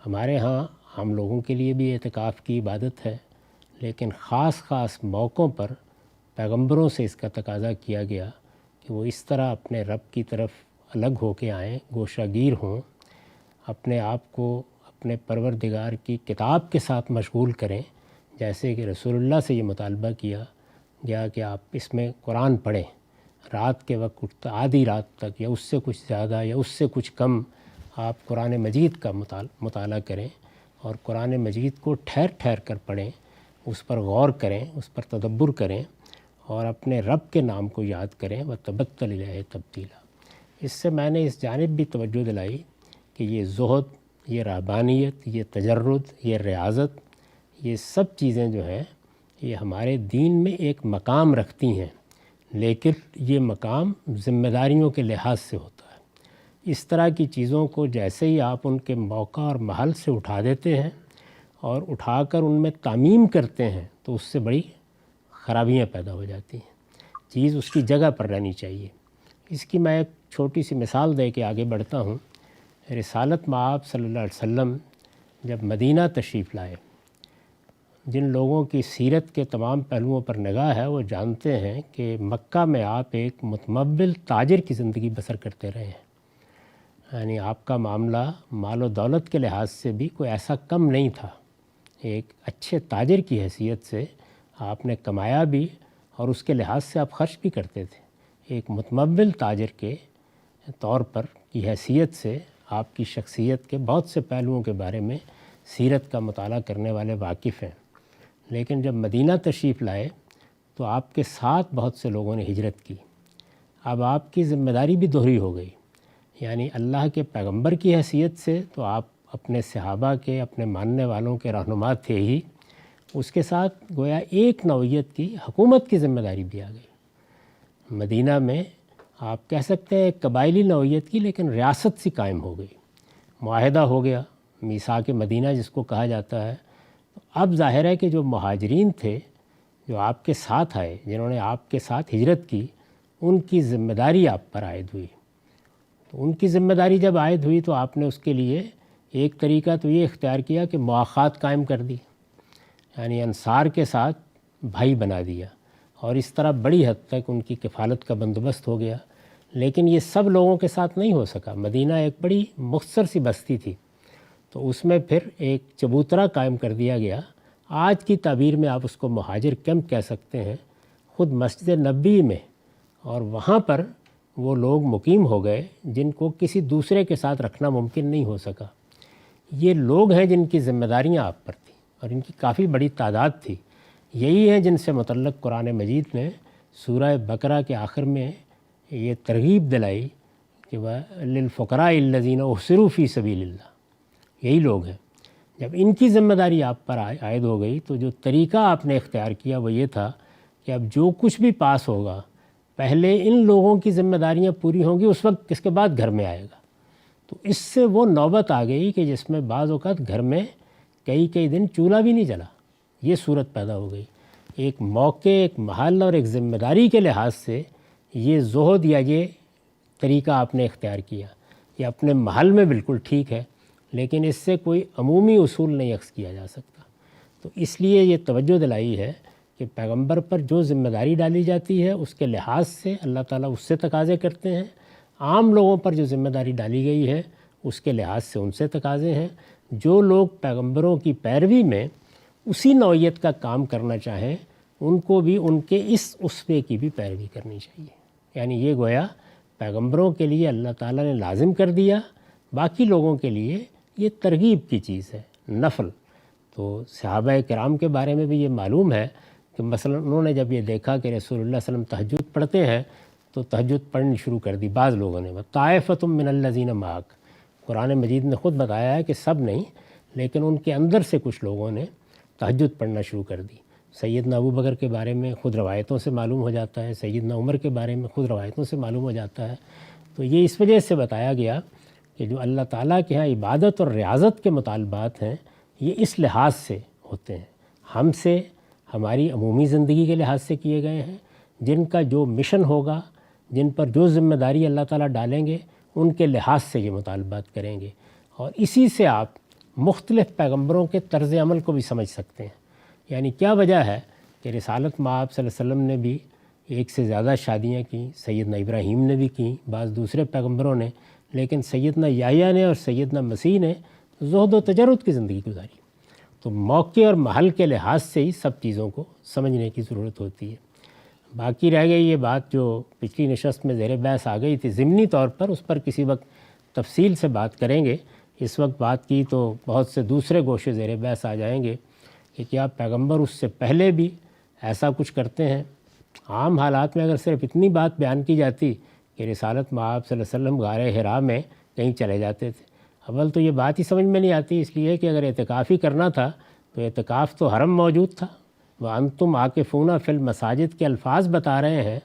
ہمارے ہاں ہم لوگوں کے لیے بھی اعتکاف کی عبادت ہے، لیکن خاص موقعوں پر پیغمبروں سے اس کا تقاضا کیا گیا کہ وہ اس طرح اپنے رب کی طرف الگ ہو کے آئیں، گوشہ گیر ہوں، اپنے آپ کو اپنے پروردگار کی کتاب کے ساتھ مشغول کریں، جیسے کہ رسول اللہ سے یہ مطالبہ کیا گیا کہ آپ اس میں قرآن پڑھیں. رات کے وقت آدھی رات تک یا اس سے کچھ زیادہ یا اس سے کچھ کم آپ قرآن مجید کا مطالعہ کریں اور قرآن مجید کو ٹھہر ٹھہر کر پڑھیں، اس پر غور کریں، اس پر تدبر کریں اور اپنے رب کے نام کو یاد کریں وَتَبَتَّلْ إِلَيْهِ تَبْتِيلًا. اس سے میں نے اس جانب بھی توجہ دلائی کہ یہ زہد، یہ رہبانیت، یہ تجرد، یہ ریاضت، یہ سب چیزیں جو ہیں یہ ہمارے دین میں ایک مقام رکھتی ہیں، لیکن یہ مقام ذمہ داریوں کے لحاظ سے ہوتا ہے. اس طرح کی چیزوں کو جیسے ہی آپ ان کے موقع اور محل سے اٹھا دیتے ہیں اور اٹھا کر ان میں تعمیم کرتے ہیں تو اس سے بڑی خرابیاں پیدا ہو جاتی ہیں. چیز اس کی جگہ پر رہنی چاہیے. اس کی میں ایک چھوٹی سی مثال دے کے آگے بڑھتا ہوں. رسالت مآب صلی اللہ علیہ وسلم جب مدینہ تشریف لائے، جن لوگوں کی سیرت کے تمام پہلوؤں پر نگاہ ہے وہ جانتے ہیں کہ مکہ میں آپ ایک متمول تاجر کی زندگی بسر کرتے رہے ہیں. یعنی آپ کا معاملہ مال و دولت کے لحاظ سے بھی کوئی ایسا کم نہیں تھا. ایک اچھے تاجر کی حیثیت سے آپ نے کمایا بھی اور اس کے لحاظ سے آپ خرچ بھی کرتے تھے. ایک متمول تاجر کے طور پر کی حیثیت سے آپ کی شخصیت کے بہت سے پہلوؤں کے بارے میں سیرت کا مطالعہ کرنے والے واقف ہیں. لیکن جب مدینہ تشریف لائے تو آپ کے ساتھ بہت سے لوگوں نے ہجرت کی. اب آپ کی ذمہ داری بھی دوہری ہو گئی. یعنی اللہ کے پیغمبر کی حیثیت سے تو آپ اپنے صحابہ کے، اپنے ماننے والوں کے رہنما تھے ہی، اس کے ساتھ گویا ایک نوعیت کی حکومت کی ذمہ داری بھی آ گئی. مدینہ میں آپ کہہ سکتے ہیں ایک قبائلی نوعیت کی لیکن ریاست سی قائم ہو گئی. معاہدہ ہو گیا، میثاق مدینہ جس کو کہا جاتا ہے. اب ظاہر ہے کہ جو مہاجرین تھے، جو آپ کے ساتھ آئے، جنہوں نے آپ کے ساتھ ہجرت کی، ان کی ذمہ داری آپ پر عائد ہوئی. تو ان کی ذمہ داری جب عائد ہوئی تو آپ نے اس کے لیے ایک طریقہ تو یہ اختیار کیا کہ مواخات قائم کر دی، یعنی انصار کے ساتھ بھائی بنا دیا اور اس طرح بڑی حد تک ان کی کفالت کا بندوبست ہو گیا. لیکن یہ سب لوگوں کے ساتھ نہیں ہو سکا. مدینہ ایک بڑی مختصر سی بستی تھی، تو اس میں پھر ایک چبوترا قائم کر دیا گیا. آج کی تعبیر میں آپ اس کو مہاجر کیمپ کہہ سکتے ہیں، خود مسجد نبوی میں. اور وہاں پر وہ لوگ مقیم ہو گئے جن کو کسی دوسرے کے ساتھ رکھنا ممکن نہیں ہو سکا. یہ لوگ ہیں جن کی ذمہ داریاں آپ پر تھیں اور ان کی کافی بڑی تعداد تھی. یہی ہیں جن سے متعلق قرآن مجید نے سورہ بقرہ کے آخر میں یہ ترغیب دلائی کہ للفقراء الذین احصروا فی سبیل اللہ، یہی لوگ ہیں۔ جب ان کی ذمہ داری آپ پر عائد ہو گئی تو جو طریقہ آپ نے اختیار کیا وہ یہ تھا کہ اب جو کچھ بھی پاس ہوگا پہلے ان لوگوں کی ذمہ داریاں پوری ہوں گی، اس وقت اس کے بعد گھر میں آئے گا۔ تو اس سے وہ نوبت آ گئی کہ جس میں بعض اوقات گھر میں کئی دن چولہا بھی نہیں جلا، یہ صورت پیدا ہو گئی۔ ایک موقع، ایک محل اور ایک ذمہ داری کے لحاظ سے یہ زہد یا یہ طریقہ آپ نے اختیار کیا، یہ اپنے محل میں بالکل ٹھیک ہے، لیکن اس سے کوئی عمومی اصول نہیں اخذ کیا جا سکتا۔ تو اس لیے یہ توجہ دلائی ہے کہ پیغمبر پر جو ذمہ داری ڈالی جاتی ہے اس کے لحاظ سے اللہ تعالیٰ اس سے تقاضے کرتے ہیں، عام لوگوں پر جو ذمہ داری ڈالی گئی ہے اس کے لحاظ سے ان سے تقاضے ہیں۔ جو لوگ پیغمبروں کی پیروی میں اسی نوعیت کا کام کرنا چاہیں ان کو بھی ان کے اس اسوے کی بھی پیروی کرنی چاہیے۔ یعنی یہ گویا پیغمبروں کے لیے اللہ تعالیٰ نے لازم کر دیا، باقی لوگوں کے لیے یہ ترغیب کی چیز ہے، نفل۔ تو صحابہ کرام کے بارے میں بھی یہ معلوم ہے کہ مثلا انہوں نے جب یہ دیکھا کہ رسول اللہ صلی اللہ علیہ وسلم تہجد پڑھتے ہیں تو تہجد پڑھنی شروع کر دی بعض لوگوں نے۔ طائفۃ من الذین معک، قرآن مجید نے خود بتایا ہے کہ سب نہیں، لیکن ان کے اندر سے کچھ لوگوں نے تہجد پڑھنا شروع کر دی۔ سیدنا ابو بکر کے بارے میں خود روایتوں سے معلوم ہو جاتا ہے، سیدنا عمر کے بارے میں خود روایتوں سے معلوم ہو جاتا ہے۔ تو یہ اس وجہ سے بتایا گیا کہ جو اللہ تعالیٰ کے ہاں عبادت اور ریاضت کے مطالبات ہیں یہ اس لحاظ سے ہوتے ہیں، ہم سے ہماری عمومی زندگی کے لحاظ سے کیے گئے ہیں، جن کا جو مشن ہوگا، جن پر جو ذمہ داری اللہ تعالیٰ ڈالیں گے ان کے لحاظ سے یہ مطالبات کریں گے، اور اسی سے آپ مختلف پیغمبروں کے طرز عمل کو بھی سمجھ سکتے ہیں۔ یعنی کیا وجہ ہے کہ رسالت مآب صلی اللہ علیہ وسلم نے بھی ایک سے زیادہ شادیاں کیں، سیدنا ابراہیم نے بھی کیں، بعض دوسرے پیغمبروں نے، لیکن سیدنا یحییٰ نے اور سیدنا مسیح نے زہد و تجرد کی زندگی گزاری۔ تو موقع اور محل کے لحاظ سے ہی سب چیزوں کو سمجھنے کی ضرورت ہوتی ہے۔ باقی رہ گئی یہ بات جو پچھلی نشست میں زیر بحث آ گئی تھی ضمنی طور پر، اس پر کسی وقت تفصیل سے بات کریں گے۔ اس وقت بات کی تو بہت سے دوسرے گوشے زیر بحث آ جائیں گے کہ کیا پیغمبر اس سے پہلے بھی ایسا کچھ کرتے ہیں۔ عام حالات میں اگر صرف اتنی بات بیان کی جاتی کہ رسالت مآب صلی اللہ علیہ وسلم غار حرا میں کہیں چلے جاتے تھے، اول تو یہ بات ہی سمجھ میں نہیں آتی، اس لیے کہ اگر اعتکاف ہی کرنا تھا تو اعتکاف تو حرم موجود تھا۔ وَأَنْتُمْ عَاكِفُونَ فِي الْمَسَاجِد کے الفاظ بتا رہے ہیں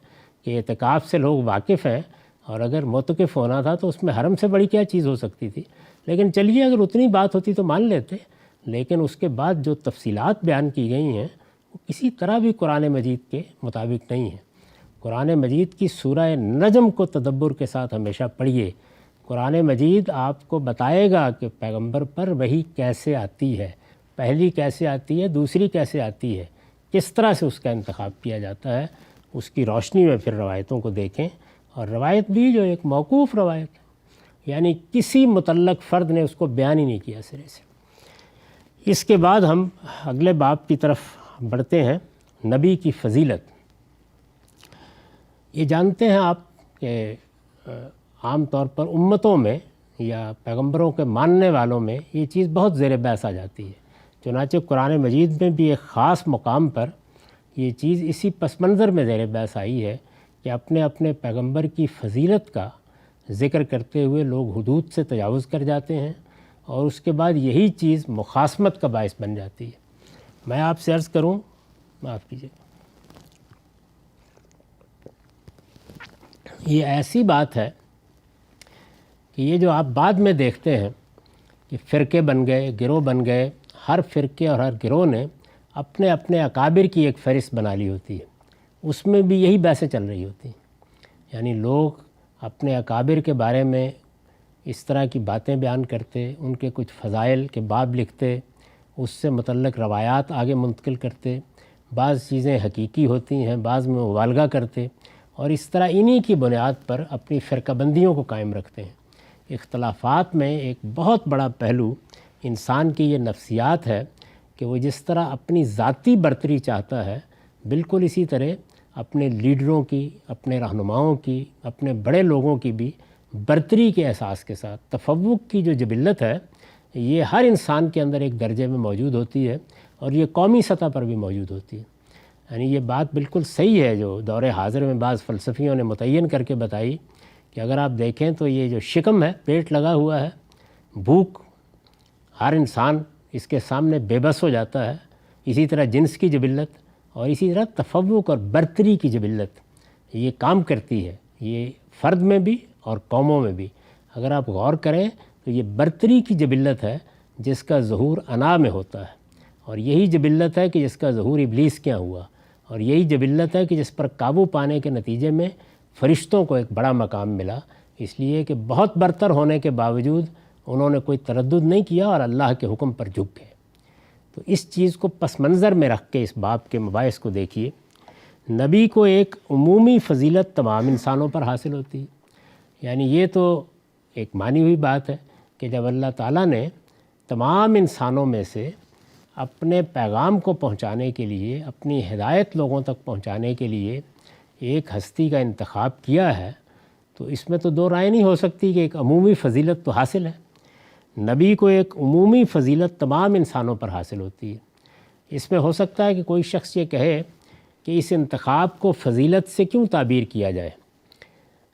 کہ اعتکاف سے لوگ واقف ہیں، اور اگر معتکف ہونا تھا تو اس میں حرم سے بڑی کیا چیز ہو سکتی تھی۔ لیکن چلیے اگر اتنی بات ہوتی تو مان لیتے، لیکن اس کے بعد جو تفصیلات بیان کی گئی ہیں وہ کسی طرح بھی قرآن مجید کے مطابق نہیں ہیں۔ قرآن مجید کی سورہ نجم کو تدبر کے ساتھ ہمیشہ پڑھیے۔ قرآن مجید آپ کو بتائے گا کہ پیغمبر پر وحی کیسے آتی ہے، پہلی کیسے آتی ہے، دوسری کیسے آتی ہے، کس طرح سے اس کا انتخاب کیا جاتا ہے۔ اس کی روشنی میں پھر روایتوں کو دیکھیں، اور روایت بھی جو ایک موقوف روایت ہے، یعنی کسی متعلق فرد نے اس کو بیان ہی نہیں کیا سرے سے۔ اس کے بعد ہم اگلے باب کی طرف بڑھتے ہیں، نبی کی فضیلت۔ یہ جانتے ہیں آپ کہ عام طور پر امتوں میں یا پیغمبروں کے ماننے والوں میں یہ چیز بہت زیر بحث آ جاتی ہے۔ چنانچہ قرآن مجید میں بھی ایک خاص مقام پر یہ چیز اسی پس منظر میں زیر بحث آئی ہے کہ اپنے اپنے پیغمبر کی فضیلت کا ذکر کرتے ہوئے لوگ حدود سے تجاوز کر جاتے ہیں، اور اس کے بعد یہی چیز مخاصمت کا باعث بن جاتی ہے۔ میں آپ سے عرض کروں، معاف کیجیے، یہ ایسی بات ہے کہ یہ جو آپ بعد میں دیکھتے ہیں کہ فرقے بن گئے، گروہ بن گئے، ہر فرقے اور ہر گروہ نے اپنے اپنے اکابر کی ایک فہرست بنا لی ہوتی ہے، اس میں بھی یہی بحثیں چل رہی ہوتی ہیں۔ یعنی لوگ اپنے اکابر کے بارے میں اس طرح کی باتیں بیان کرتے، ان کے کچھ فضائل کے باب لکھتے، اس سے متعلق روایات آگے منتقل کرتے، بعض چیزیں حقیقی ہوتی ہیں، بعض میں مبالغہ کرتے، اور اس طرح انہی کی بنیاد پر اپنی فرقہ بندیوں کو قائم رکھتے ہیں۔ اختلافات میں ایک بہت بڑا پہلو انسان کی یہ نفسیات ہے کہ وہ جس طرح اپنی ذاتی برتری چاہتا ہے، بالکل اسی طرح اپنے لیڈروں کی، اپنے رہنماؤں کی، اپنے بڑے لوگوں کی بھی برتری کے احساس کے ساتھ تفوق کی جو جبلت ہے یہ ہر انسان کے اندر ایک درجے میں موجود ہوتی ہے، اور یہ قومی سطح پر بھی موجود ہوتی ہے۔ یعنی یہ بات بالکل صحیح ہے جو دور حاضر میں بعض فلسفیوں نے متعین کر کے بتائی کہ اگر آپ دیکھیں تو یہ جو شکم ہے، پیٹ لگا ہوا ہے، بھوک، ہر انسان اس کے سامنے بے بس ہو جاتا ہے، اسی طرح جنس کی جبلت اور اسی طرح تفوق اور برتری کی جبلت یہ کام کرتی ہے، یہ فرد میں بھی اور قوموں میں بھی۔ اگر آپ غور کریں تو یہ برتری کی جبلت ہے جس کا ظہور انا میں ہوتا ہے، اور یہی جبلت ہے کہ جس کا ظہور ابلیس کیا ہوا، اور یہی جبلت ہے کہ جس پر قابو پانے کے نتیجے میں فرشتوں کو ایک بڑا مقام ملا، اس لیے کہ بہت برتر ہونے کے باوجود انہوں نے کوئی تردد نہیں کیا اور اللہ کے حکم پر جھک گئے۔ تو اس چیز کو پس منظر میں رکھ کے اس باب کے مباحث کو دیکھیے، نبی کو ایک عمومی فضیلت تمام انسانوں پر حاصل ہوتی ہے، یعنی یہ تو ایک مانی ہوئی بات ہے کہ جب اللہ تعالیٰ نے تمام انسانوں میں سے اپنے پیغام کو پہنچانے کے لیے، اپنی ہدایت لوگوں تک پہنچانے کے لیے ایک ہستی کا انتخاب کیا ہے، تو اس میں تو دو رائے نہیں ہو سکتی کہ ایک عمومی فضیلت تو حاصل ہے۔ نبی کو ایک عمومی فضیلت تمام انسانوں پر حاصل ہوتی ہے۔ اس میں ہو سکتا ہے کہ کوئی شخص یہ کہے کہ اس انتخاب کو فضیلت سے کیوں تعبیر کیا جائے؟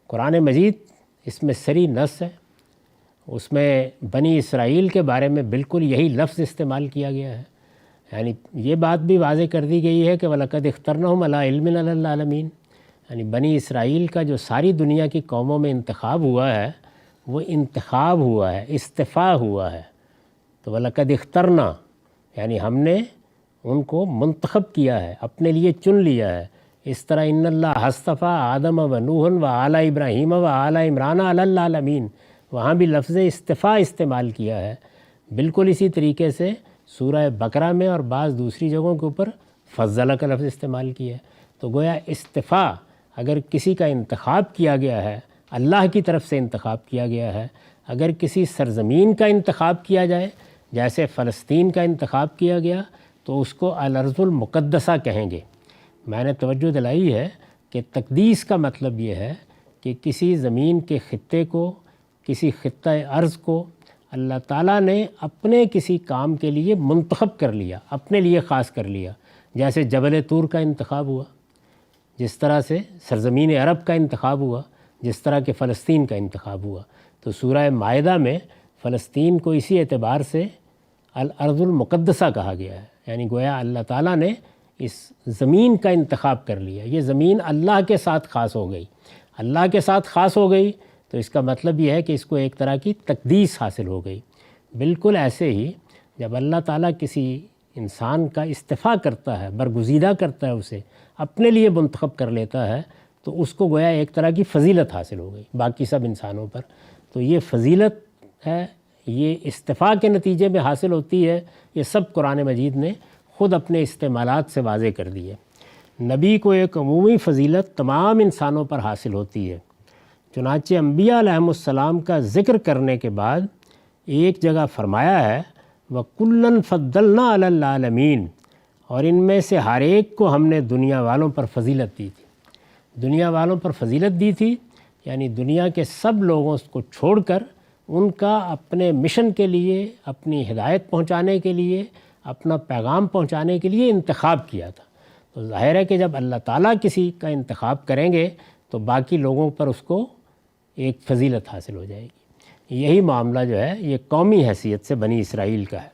قرآن مجید اس میں صریح نص ہے، اس میں بنی اسرائیل کے بارے میں بالکل یہی لفظ استعمال کیا گیا ہے، یعنی یہ بات بھی واضح کر دی گئی ہے کہ وَلَقَدْ اخْتَرْنَهُمْ عَلَىٰ عِلْمٍ عَلَى الْعَالَمِينَ، یعنی بنی اسرائیل کا جو ساری دنیا کی قوموں میں انتخاب ہوا ہے وہ انتخاب ہوا ہے، اصطفاء ہوا ہے۔ تو وَلَقَدْ اخْتَرْنَا یعنی ہم نے ان کو منتخب کیا ہے، اپنے لیے چن لیا ہے۔ اس طرح ان اللہ اصطفیٰ آدم و نوح و آل ابراہیم و آل عمران علی العالمین، وہاں بھی لفظ استفاء استعمال کیا ہے۔ بالکل اسی طریقے سے سورہ بقرہ میں اور بعض دوسری جگہوں کے اوپر فضلہ کا لفظ استعمال کیا ہے۔ تو گویا استفاء اگر کسی کا انتخاب کیا گیا ہے، اللہ کی طرف سے انتخاب کیا گیا ہے، اگر کسی سرزمین کا انتخاب کیا جائے جیسے فلسطین کا انتخاب کیا گیا تو اس کو الارض المقدسہ کہیں گے۔ میں نے توجہ دلائی ہے کہ تقدیس کا مطلب یہ ہے کہ کسی زمین کے خطے کو، کسی خطہ ارض کو اللہ تعالیٰ نے اپنے کسی کام کے لیے منتخب کر لیا، اپنے لیے خاص کر لیا، جیسے جبل طور کا انتخاب ہوا، جس طرح سے سرزمین عرب کا انتخاب ہوا، جس طرح کہ فلسطین کا انتخاب ہوا۔ تو سورہ مائدہ میں فلسطین کو اسی اعتبار سے الارض المقدسہ کہا گیا ہے، یعنی گویا اللہ تعالیٰ نے اس زمین کا انتخاب کر لیا، یہ زمین اللہ کے ساتھ خاص ہو گئی۔ اللہ کے ساتھ خاص ہو گئی تو اس کا مطلب یہ ہے کہ اس کو ایک طرح کی تقدیس حاصل ہو گئی۔ بالکل ایسے ہی جب اللہ تعالیٰ کسی انسان کا استفاء کرتا ہے، برگزیدہ کرتا ہے، اسے اپنے لیے منتخب کر لیتا ہے تو اس کو گویا ایک طرح کی فضیلت حاصل ہو گئی باقی سب انسانوں پر۔ تو یہ فضیلت ہے، یہ استفاء کے نتیجے میں حاصل ہوتی ہے، یہ سب قرآن مجید نے خود اپنے استعمالات سے واضح کر دی ہے۔ نبی کو ایک عمومی فضیلت تمام انسانوں پر حاصل ہوتی ہے، چنانچہ انبیاء علیہم السلام کا ذکر کرنے کے بعد ایک جگہ فرمایا ہے وَكُلًّا فَضَّلْنَا عَلَى الْعَالَمِينَ، اور ان میں سے ہر ایک کو ہم نے دنیا والوں پر فضیلت دی تھی۔ دنیا والوں پر فضیلت دی تھی یعنی دنیا کے سب لوگوں کو چھوڑ کر ان کا اپنے مشن کے لیے، اپنی ہدایت پہنچانے کے لیے، اپنا پیغام پہنچانے کے لیے انتخاب کیا تھا۔ تو ظاہر ہے کہ جب اللہ تعالیٰ کسی کا انتخاب کریں گے تو باقی لوگوں پر اس کو ایک فضیلت حاصل ہو جائے گی۔ یہی معاملہ جو ہے یہ قومی حیثیت سے بنی اسرائیل کا ہے،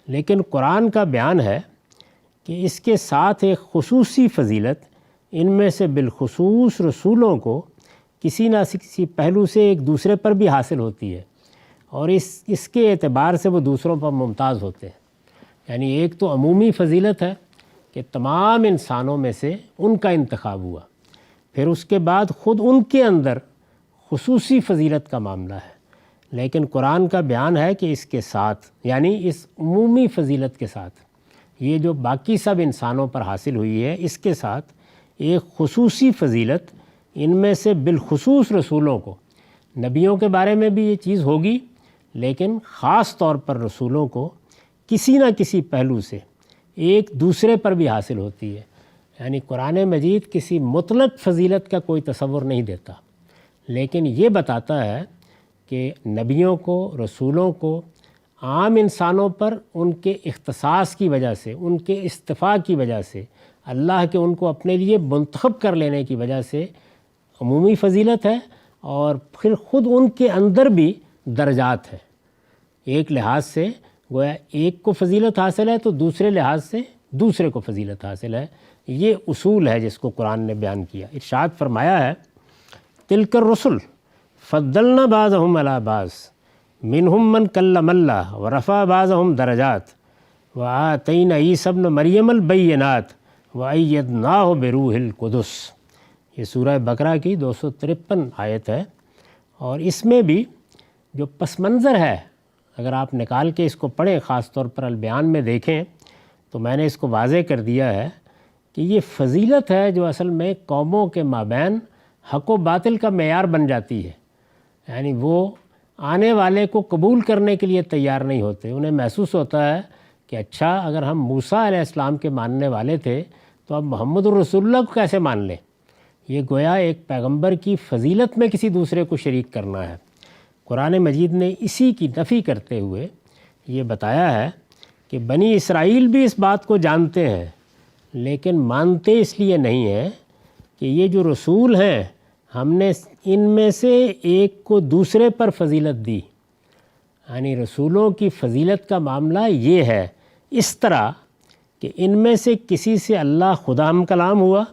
لیکن قرآن کا بیان ہے کہ اس کے ساتھ ایک خصوصی فضیلت ان میں سے بالخصوص رسولوں کو کسی نہ کسی پہلو سے ایک دوسرے پر بھی حاصل ہوتی ہے، اور اس کے اعتبار سے وہ دوسروں پر ممتاز ہوتے ہیں۔ یعنی ایک تو عمومی فضیلت ہے کہ تمام انسانوں میں سے ان کا انتخاب ہوا، پھر اس کے بعد خود ان کے اندر خصوصی فضیلت کا معاملہ ہے، لیکن قرآن کا بیان ہے کہ اس کے ساتھ یعنی اس عمومی فضیلت کے ساتھ یہ جو باقی سب انسانوں پر حاصل ہوئی ہے، اس کے ساتھ ایک خصوصی فضیلت ان میں سے بالخصوص رسولوں کو، نبیوں کے بارے میں بھی یہ چیز ہوگی، لیکن خاص طور پر رسولوں کو کسی نہ کسی پہلو سے ایک دوسرے پر بھی حاصل ہوتی ہے۔ یعنی قرآن مجید کسی مطلق فضیلت کا کوئی تصور نہیں دیتا، لیکن یہ بتاتا ہے کہ نبیوں کو، رسولوں کو عام انسانوں پر ان کے اختصاص کی وجہ سے، ان کے استفاء کی وجہ سے، اللہ کے ان کو اپنے لیے منتخب کر لینے کی وجہ سے عمومی فضیلت ہے، اور پھر خود ان کے اندر بھی درجات ہیں۔ ایک لحاظ سے گویا ایک کو فضیلت حاصل ہے تو دوسرے لحاظ سے دوسرے کو فضیلت حاصل ہے۔ یہ اصول ہے جس کو قرآن نے بیان کیا۔ ارشاد فرمایا ہے تلک الرسل فضلنا بعضهم علی بعض منہم من کلم اللہ ورفع بعضهم درجات وآتینا عیسی ابن مریم البینات وأیدناہ بروح القدس۔ یہ سورہ بقرہ کی 253 آیت ہے، اور اس میں بھی جو پس منظر ہے اگر آپ نکال کے اس کو پڑھیں، خاص طور پر البیان میں دیکھیں تو میں نے اس کو واضح کر دیا ہے کہ یہ فضیلت ہے جو اصل میں قوموں کے مابین حق و باطل کا معیار بن جاتی ہے۔ یعنی وہ آنے والے کو قبول کرنے کے لیے تیار نہیں ہوتے، انہیں محسوس ہوتا ہے کہ اچھا اگر ہم موسیٰ علیہ السلام کے ماننے والے تھے تو اب محمد الرسول اللہ کو کیسے مان لیں؟ یہ گویا ایک پیغمبر کی فضیلت میں کسی دوسرے کو شریک کرنا ہے۔ قرآن مجید نے اسی کی نفی کرتے ہوئے یہ بتایا ہے کہ بنی اسرائیل بھی اس بات کو جانتے ہیں لیکن مانتے اس لیے نہیں ہیں کہ یہ جو رسول ہیں ہم نے ان میں سے ایک کو دوسرے پر فضیلت دی۔ یعنی رسولوں کی فضیلت کا معاملہ یہ ہے اس طرح کہ ان میں سے کسی سے اللہ خدا ہم کلام ہوا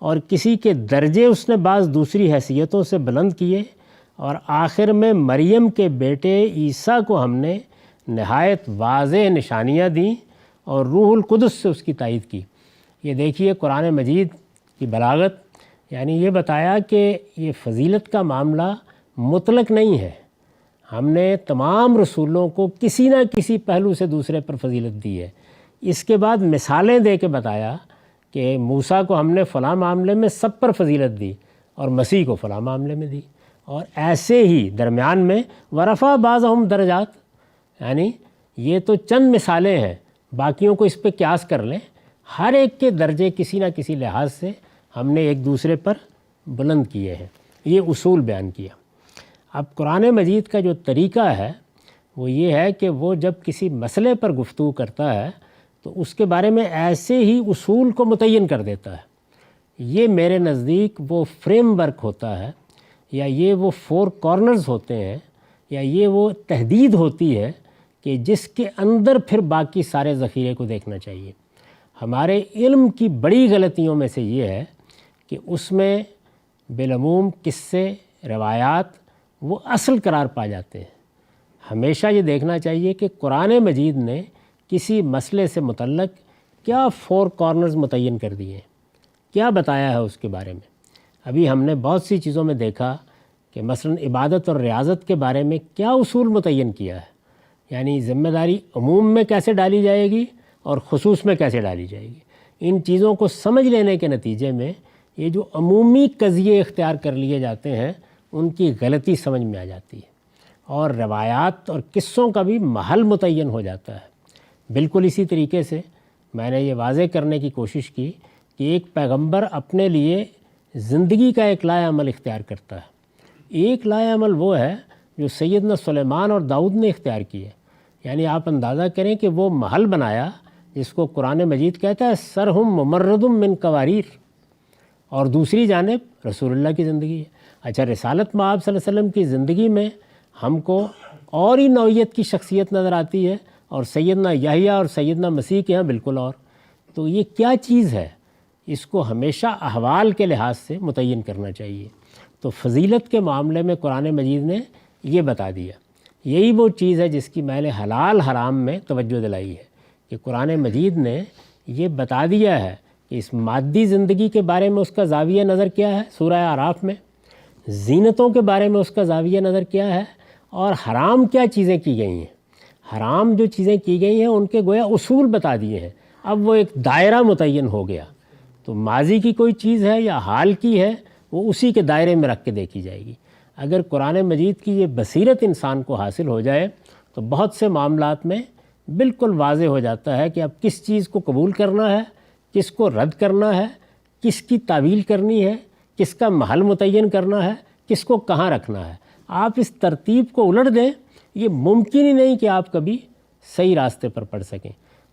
اور کسی کے درجے اس نے بعض دوسری حیثیتوں سے بلند کیے، اور آخر میں مریم کے بیٹے عیسیٰ کو ہم نے نہایت واضح نشانیاں دیں اور روح القدس سے اس کی تائید کی۔ یہ دیکھیے قرآن مجید کی بلاغت، یعنی یہ بتایا کہ یہ فضیلت کا معاملہ مطلق نہیں ہے، ہم نے تمام رسولوں کو کسی نہ کسی پہلو سے دوسرے پر فضیلت دی ہے۔ اس کے بعد مثالیں دے کے بتایا کہ موسیٰ کو ہم نے فلاں معاملے میں سب پر فضیلت دی اور مسیح کو فلاں معاملے میں دی، اور ایسے ہی درمیان میں ورفع بعضهم درجات، یعنی یہ تو چند مثالیں ہیں، باقیوں کو اس پہ قیاس کر لیں، ہر ایک کے درجے کسی نہ کسی لحاظ سے ہم نے ایک دوسرے پر بلند کیے ہیں۔ یہ اصول بیان کیا۔ اب قرآن مجید کا جو طریقہ ہے وہ یہ ہے کہ وہ جب کسی مسئلے پر گفتگو کرتا ہے تو اس کے بارے میں ایسے ہی اصول کو متعین کر دیتا ہے۔ یہ میرے نزدیک وہ فریم ورک ہوتا ہے، یا یہ وہ 4 کارنرز ہوتے ہیں، یا یہ وہ تحدید ہوتی ہے کہ جس کے اندر پھر باقی سارے ذخیرے کو دیکھنا چاہیے۔ ہمارے علم کی بڑی غلطیوں میں سے یہ ہے کہ اس میں بالعموم قصے، روایات وہ اصل قرار پا جاتے ہیں۔ ہمیشہ یہ دیکھنا چاہیے کہ قرآن مجید نے کسی مسئلے سے متعلق کیا 4 کارنرز متعین کر دیے ہیں، کیا بتایا ہے اس کے بارے میں۔ ابھی ہم نے بہت سی چیزوں میں دیکھا کہ مثلا عبادت اور ریاضت کے بارے میں کیا اصول متعین کیا ہے، یعنی ذمہ داری عموم میں کیسے ڈالی جائے گی اور خصوص میں کیسے ڈالی جائے گی۔ ان چیزوں کو سمجھ لینے کے نتیجے میں یہ جو عمومی قضیے اختیار کر لیے جاتے ہیں ان کی غلطی سمجھ میں آ جاتی ہے، اور روایات اور قصوں کا بھی محل متعین ہو جاتا ہے۔ بالکل اسی طریقے سے میں نے یہ واضح کرنے کی کوشش کی کہ ایک پیغمبر اپنے لیے زندگی کا ایک لائحہ عمل اختیار کرتا ہے۔ ایک لائحہ عمل وہ ہے جو سیدنا سلیمان اور داؤد نے اختیار کی ہے، یعنی آپ اندازہ کریں کہ وہ محل بنایا جس کو قرآن مجید کہتا ہے سرہم ممرد من قواریر، اور دوسری جانب رسول اللہ کی زندگی ہے۔ اچھا، رسالت مآب صلی اللہ علیہ وسلم کی زندگی میں ہم کو اور ہی نوعیت کی شخصیت نظر آتی ہے، اور سیدنا یحییٰ اور سیدنا مسیح کے ہاں بالکل اور۔ تو یہ کیا چیز ہے، اس کو ہمیشہ احوال کے لحاظ سے متعین کرنا چاہیے۔ تو فضیلت کے معاملے میں قرآن مجید نے یہ بتا دیا۔ یہی وہ چیز ہے جس کی میں نے حلال حرام میں توجہ دلائی ہے کہ قرآن مجید نے یہ بتا دیا ہے کہ اس مادی زندگی کے بارے میں اس کا زاویہ نظر کیا ہے سورہ اعراف میں، زینتوں کے بارے میں اس کا زاویہ نظر کیا ہے، اور حرام کیا چیزیں کی گئی ہیں۔ حرام جو چیزیں کی گئی ہیں ان کے گویا اصول بتا دیے ہیں، اب وہ ایک دائرہ متعین ہو گیا۔ تو ماضی کی کوئی چیز ہے یا حال کی ہے وہ اسی کے دائرے میں رکھ کے دیکھی جائے گی۔ اگر قرآن مجید کی یہ بصیرت انسان کو حاصل ہو جائے تو بہت سے معاملات میں بالکل واضح ہو جاتا ہے کہ اب کس چیز کو قبول کرنا ہے، کس کو رد کرنا ہے، کس کی تعویل کرنی ہے، کس کا محل متعین کرنا ہے، کس کو کہاں رکھنا ہے۔ آپ اس ترتیب کو الٹ دیں، یہ ممکن ہی نہیں کہ آپ کبھی صحیح راستے پر پڑ سکیں۔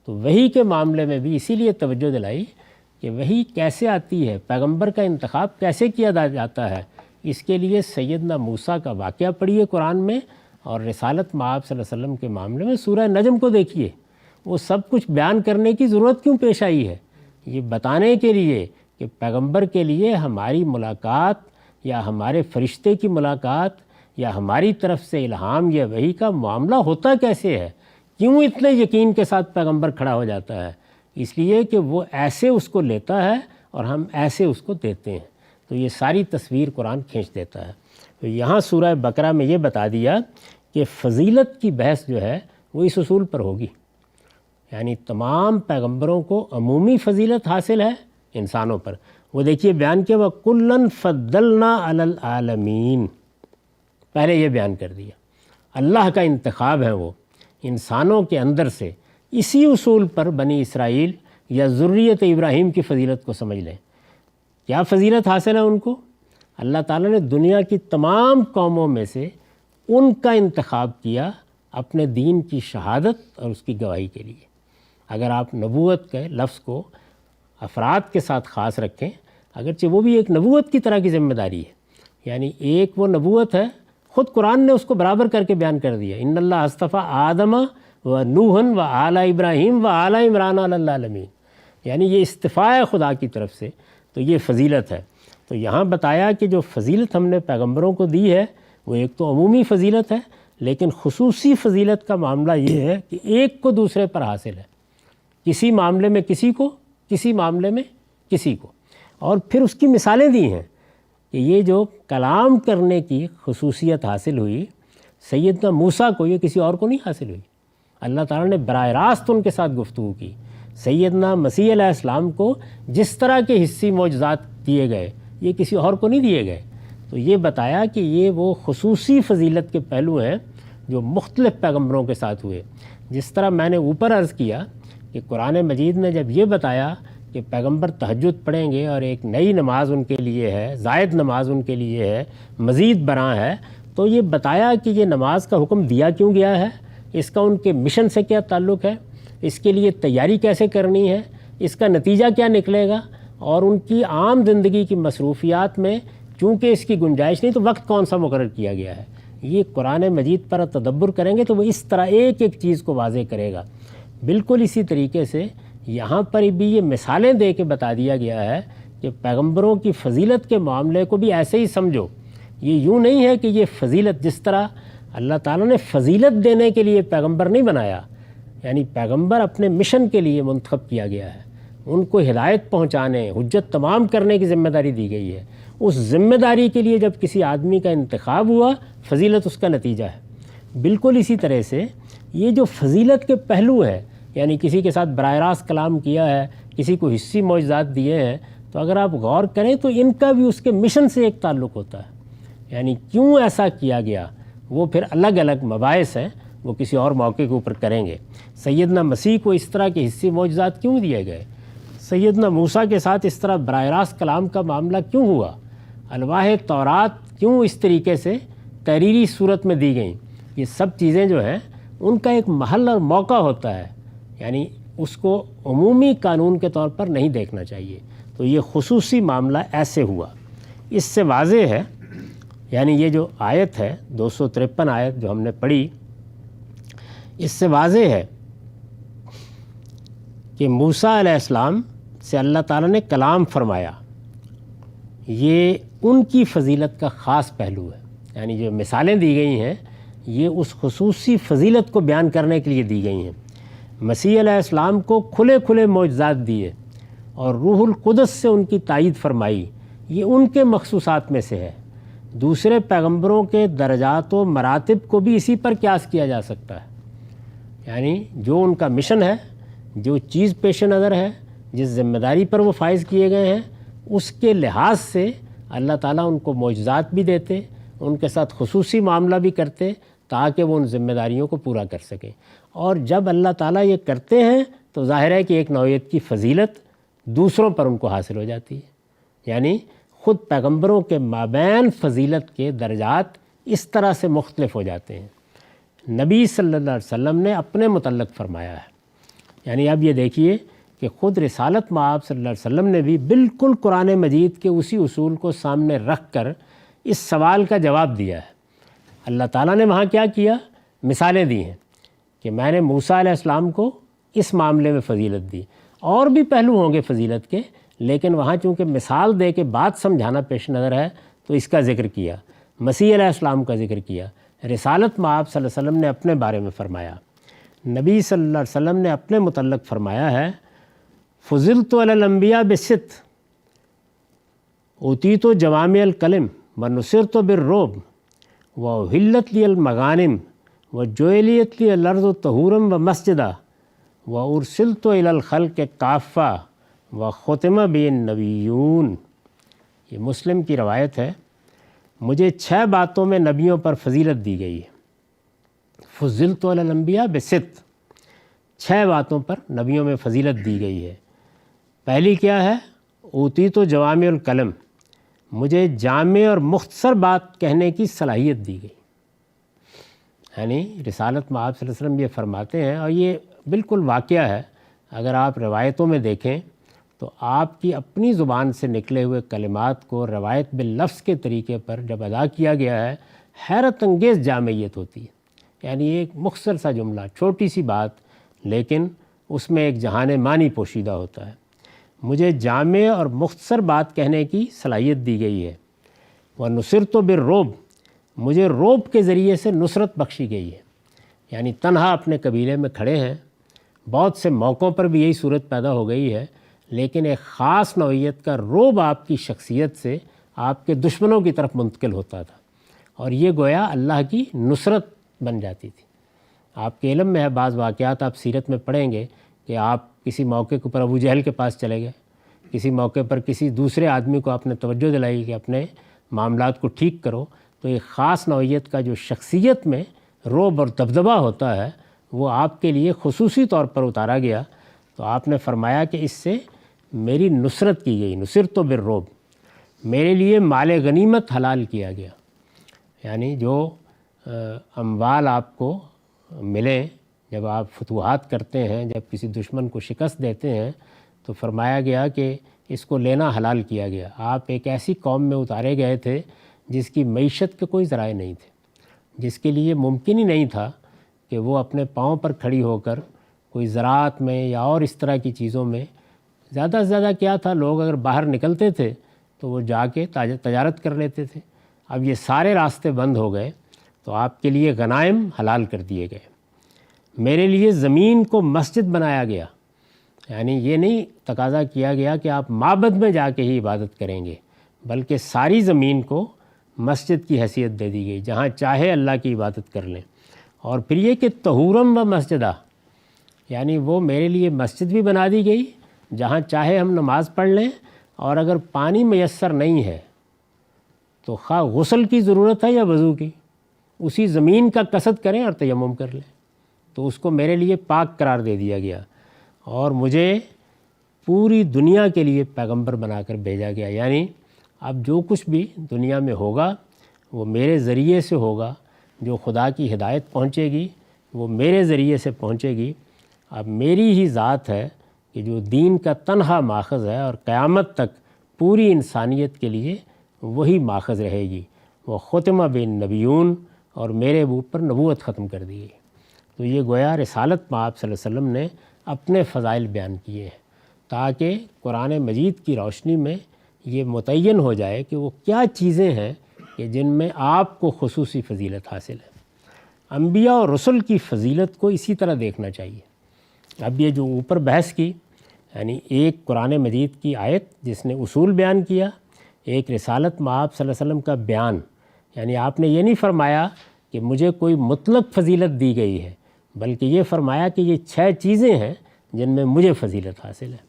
تو وحی کے معاملے میں بھی اسی لیے توجہ دلائی کہ وہی کیسے آتی ہے، پیغمبر کا انتخاب کیسے کیا جاتا ہے، اس کے لیے سیدنا موسیٰ کا واقعہ پڑھیے قرآن میں، اور رسالت مآب صلی اللہ علیہ وسلم کے معاملے میں سورہ نجم کو دیکھیے، وہ سب کچھ بیان کرنے کی ضرورت کیوں پیش آئی ہے؟ یہ بتانے کے لیے کہ پیغمبر کے لیے ہماری ملاقات یا ہمارے فرشتے کی ملاقات یا ہماری طرف سے الہام یا وحی کا معاملہ ہوتا کیسے ہے، کیوں اتنے یقین کے ساتھ پیغمبر کھڑا ہو جاتا ہے؟ اس لیے کہ وہ ایسے اس کو لیتا ہے اور ہم ایسے اس کو دیتے ہیں۔ تو یہ ساری تصویر قرآن کھینچ دیتا ہے۔ تو یہاں سورہ بقرہ میں یہ بتا دیا کہ فضیلت کی بحث جو ہے وہ اس اصول پر ہوگی، یعنی تمام پیغمبروں کو عمومی فضیلت حاصل ہے انسانوں پر۔ وہ دیکھیے بیان کیا، وَكُلًّا فَضَّلْنَا عَلَى الْعَالَمِينَ، پہلے یہ بیان کر دیا اللہ کا انتخاب ہے وہ انسانوں کے اندر سے۔ اسی اصول پر بنی اسرائیل یا ذریت ابراہیم کی فضیلت کو سمجھ لیں۔ کیا فضیلت حاصل ہے ان کو؟ اللہ تعالیٰ نے دنیا کی تمام قوموں میں سے ان کا انتخاب کیا اپنے دین کی شہادت اور اس کی گواہی کے لیے۔ اگر آپ نبوت کے لفظ کو افراد کے ساتھ خاص رکھیں، اگرچہ وہ بھی ایک نبوت کی طرح کی ذمہ داری ہے، یعنی ایک وہ نبوت ہے، خود قرآن نے اس کو برابر کر کے بیان کر دیا، ان اللہ اصطفیٰ آدم و نوحً و آل ابراہیم و آل عمران علی العالمین، یعنی یہ اصطفاء ہے خدا کی طرف سے، تو یہ فضیلت ہے۔ تو یہاں بتایا کہ جو فضیلت ہم نے پیغمبروں کو دی ہے وہ ایک تو عمومی فضیلت ہے، لیکن خصوصی فضیلت کا معاملہ یہ ہے کہ ایک کو دوسرے پر حاصل ہے، کسی معاملے میں کسی کو، کسی معاملے میں کسی کو۔ اور پھر اس کی مثالیں دی ہیں کہ یہ جو کلام کرنے کی خصوصیت حاصل ہوئی سیدنا موسیٰ کو، یہ کسی اور کو نہیں حاصل ہوئی۔ اللہ تعالیٰ نے براہ راست ان کے ساتھ گفتگو کی۔ سیدنا مسیح علیہ السلام کو جس طرح کے حصی معجزات دیے گئے یہ کسی اور کو نہیں دیے گئے۔ تو یہ بتایا کہ یہ وہ خصوصی فضیلت کے پہلو ہیں جو مختلف پیغمبروں کے ساتھ ہوئے۔ جس طرح میں نے اوپر عرض کیا کہ قرآن مجید نے جب یہ بتایا کہ پیغمبر تہجد پڑھیں گے اور ایک نئی نماز ان کے لیے ہے، زائد نماز ان کے لیے ہے، مزید برآں ہے، تو یہ بتایا کہ یہ نماز کا حکم دیا کیوں گیا ہے، اس کا ان کے مشن سے کیا تعلق ہے، اس کے لیے تیاری کیسے کرنی ہے، اس کا نتیجہ کیا نکلے گا، اور ان کی عام زندگی کی مصروفیات میں چونکہ اس کی گنجائش نہیں تو وقت کون سا مقرر کیا گیا ہے۔ یہ قرآن مجید پر تدبر کریں گے تو وہ اس طرح ایک ایک چیز کو واضح کرے گا۔ بالکل اسی طریقے سے یہاں پر بھی یہ مثالیں دے کے بتا دیا گیا ہے کہ پیغمبروں کی فضیلت کے معاملے کو بھی ایسے ہی سمجھو۔ یہ یوں نہیں ہے کہ یہ فضیلت، جس طرح اللہ تعالیٰ نے فضیلت دینے کے لیے پیغمبر نہیں بنایا، یعنی پیغمبر اپنے مشن کے لیے منتخب کیا گیا ہے، ان کو ہدایت پہنچانے، حجت تمام کرنے کی ذمہ داری دی گئی ہے۔ اس ذمہ داری کے لیے جب کسی آدمی کا انتخاب ہوا، فضیلت اس کا نتیجہ ہے۔ بالکل اسی طرح سے یہ جو فضیلت کے پہلو ہیں، یعنی کسی کے ساتھ براہ راست کلام کیا ہے، کسی کو حصی معجزات دیے ہیں، تو اگر آپ غور کریں تو ان کا بھی اس کے مشن سے ایک تعلق ہوتا ہے، یعنی کیوں ایسا کیا گیا، وہ پھر الگ الگ مباحث ہیں، وہ کسی اور موقع کے اوپر کریں گے۔ سیدنا مسیح کو اس طرح کے حصی معجزات کیوں دیے گئے، سیدنا موسیٰ کے ساتھ اس طرح براہ راست کلام کا معاملہ کیوں ہوا، الواح تورات کیوں اس طریقے سے تحریری صورت میں دی گئیں، یہ سب چیزیں جو ہیں ان کا ایک محل اور موقع ہوتا ہے، یعنی اس کو عمومی قانون کے طور پر نہیں دیکھنا چاہیے۔ تو یہ خصوصی معاملہ ایسے ہوا۔ اس سے واضح ہے، یعنی یہ جو آیت ہے 253 آیت جو ہم نے پڑھی، اس سے واضح ہے کہ موسیٰ علیہ السلام سے اللہ تعالیٰ نے کلام فرمایا، یہ ان کی فضیلت کا خاص پہلو ہے، یعنی جو مثالیں دی گئی ہیں یہ اس خصوصی فضیلت کو بیان کرنے کے لیے دی گئی ہیں۔ مسیح علیہ السلام کو کھلے کھلے معجزات دیے اور روح القدس سے ان کی تائید فرمائی، یہ ان کے مخصوصات میں سے ہے۔ دوسرے پیغمبروں کے درجات و مراتب کو بھی اسی پر قیاس کیا جا سکتا ہے، یعنی جو ان کا مشن ہے، جو چیز پیش نظر ہے، جس ذمہ داری پر وہ فائز کیے گئے ہیں، اس کے لحاظ سے اللہ تعالیٰ ان کو معجزات بھی دیتے، ان کے ساتھ خصوصی معاملہ بھی کرتے تاکہ وہ ان ذمہ داریوں کو پورا کر سکیں۔ اور جب اللہ تعالیٰ یہ کرتے ہیں تو ظاہر ہے کہ ایک نوعیت کی فضیلت دوسروں پر ان کو حاصل ہو جاتی ہے، یعنی خود پیغمبروں کے مابین فضیلت کے درجات اس طرح سے مختلف ہو جاتے ہیں۔ نبی صلی اللہ علیہ وسلم نے اپنے متعلق فرمایا ہے، یعنی اب یہ دیکھیے کہ خود رسالت مآب صلی اللہ علیہ وسلم نے بھی بالکل قرآن مجید کے اسی اصول کو سامنے رکھ کر اس سوال کا جواب دیا ہے۔ اللہ تعالیٰ نے وہاں کیا کیا؟ مثالیں دی ہیں کہ میں نے موسیٰ علیہ السلام کو اس معاملے میں فضیلت دی، اور بھی پہلو ہوں گے فضیلت کے، لیکن وہاں چونکہ مثال دے کے بات سمجھانا پیش نظر ہے تو اس کا ذکر کیا۔ مسیح علیہ السلام کا ذکر کیا، رسالت مآب صلی اللہ علیہ وسلم نے اپنے بارے میں فرمایا، نبی صلی اللہ علیہ وسلم نے اپنے متعلق فرمایا ہے فضلت علی الانبیاء بست اوتیت جوامع الکلم ونصرت بالرعب واحلت لی المغانم وجعلت لی الارض طہورا ومسجدا وارسلت الی الخلق کافہ وختم بی النبیون۔ یہ مسلم کی روایت ہے۔ مجھے 6 باتوں میں نبیوں پر فضیلت دی گئی ہے۔ فضلت علی الانبیاء بست، 6 باتوں پر نبیوں میں فضیلت دی گئی ہے۔ پہلی کیا ہے؟ اوتیت جوامع الکلم، مجھے جامع اور مختصر بات کہنے کی صلاحیت دی گئی۔ یعنی رسالت مآب صلی اللہ علیہ وسلم یہ فرماتے ہیں، اور یہ بالکل واقعہ ہے، اگر آپ روایتوں میں دیکھیں تو آپ کی اپنی زبان سے نکلے ہوئے کلمات کو روایت باللفظ کے طریقے پر جب ادا کیا گیا ہے، حیرت انگیز جامعیت ہوتی ہے۔ یعنی ایک مختصر سا جملہ، چھوٹی سی بات، لیکن اس میں ایک جہان معنی پوشیدہ ہوتا ہے۔ مجھے جامع اور مختصر بات کہنے کی صلاحیت دی گئی ہے۔ وَنُصِرْتُ بِالرُّعْبِ، مجھے روب کے ذریعے سے نصرت بخشی گئی ہے۔ یعنی تنہا اپنے قبیلے میں کھڑے ہیں، بہت سے موقعوں پر بھی یہی صورت پیدا ہو گئی ہے، لیکن ایک خاص نوعیت کا روب آپ کی شخصیت سے آپ کے دشمنوں کی طرف منتقل ہوتا تھا، اور یہ گویا اللہ کی نصرت بن جاتی تھی۔ آپ کے علم میں ہے، بعض واقعات آپ سیرت میں پڑھیں گے کہ آپ کسی موقع کے اوپر ابو جہل کے پاس چلے گئے، کسی موقع پر کسی دوسرے آدمی کو آپ نے توجہ دلائی کہ اپنے معاملات کو ٹھیک کرو، تو ایک خاص نوعیت کا جو شخصیت میں روب اور دبدبہ ہوتا ہے وہ آپ کے لیے خصوصی طور پر اتارا گیا۔ تو آپ نے فرمایا کہ اس سے میری نصرت کی گئی، نصرت بالرعب، میرے لیے مال غنیمت حلال کیا گیا۔ یعنی جو اموال آپ کو ملیں جب آپ فتوحات کرتے ہیں، جب کسی دشمن کو شکست دیتے ہیں، تو فرمایا گیا کہ اس کو لینا حلال کیا گیا۔ آپ ایک ایسی قوم میں اتارے گئے تھے جس کی معیشت کے کوئی ذرائع نہیں تھے، جس کے لیے ممکن ہی نہیں تھا کہ وہ اپنے پاؤں پر کھڑی ہو کر کوئی زراعت میں یا اور اس طرح کی چیزوں میں، زیادہ سے زیادہ کیا تھا، لوگ اگر باہر نکلتے تھے تو وہ جا کے تجارت کر لیتے تھے۔ اب یہ سارے راستے بند ہو گئے تو آپ کے لیے غنائم حلال کر دیے گئے۔ میرے لیے زمین کو مسجد بنایا گیا، یعنی یہ نہیں تقاضا کیا گیا کہ آپ معبد میں جا کے ہی عبادت کریں گے، بلکہ ساری زمین کو مسجد کی حیثیت دے دی گئی، جہاں چاہے اللہ کی عبادت کر لیں۔ اور پھر یہ کہ طہورم و مسجدہ، یعنی وہ میرے لیے مسجد بھی بنا دی گئی جہاں چاہے ہم نماز پڑھ لیں، اور اگر پانی میسر نہیں ہے تو خواہ غسل کی ضرورت ہے یا وضو کی، اسی زمین کا قصد کریں اور تیمم کر لیں، تو اس کو میرے لیے پاک قرار دے دیا گیا، اور مجھے پوری دنیا کے لیے پیغمبر بنا کر بھیجا گیا۔ یعنی اب جو کچھ بھی دنیا میں ہوگا وہ میرے ذریعے سے ہوگا، جو خدا کی ہدایت پہنچے گی وہ میرے ذریعے سے پہنچے گی۔ اب میری ہی ذات ہے کہ جو دین کا تنہا ماخذ ہے، اور قیامت تک پوری انسانیت کے لیے وہی ماخذ رہے گی۔ وہ ختم بالنبیون، اور میرے اوپر نبوت ختم کر دی گئی۔ تو یہ گویا رسالت مآب صلی اللہ علیہ وسلم نے اپنے فضائل بیان کیے ہیں، تاکہ قرآن مجید کی روشنی میں یہ متعین ہو جائے کہ وہ کیا چیزیں ہیں کہ جن میں آپ کو خصوصی فضیلت حاصل ہے۔ انبیاء اور رسل کی فضیلت کو اسی طرح دیکھنا چاہیے۔ اب یہ جو اوپر بحث کی، یعنی ایک قرآن مجید کی آیت جس نے اصول بیان کیا، ایک رسالت مآب صلی اللہ علیہ وسلم کا بیان، یعنی آپ نے یہ نہیں فرمایا کہ مجھے کوئی مطلق فضیلت دی گئی ہے، بلکہ یہ فرمایا کہ یہ 6 چیزیں ہیں جن میں مجھے فضیلت حاصل ہے۔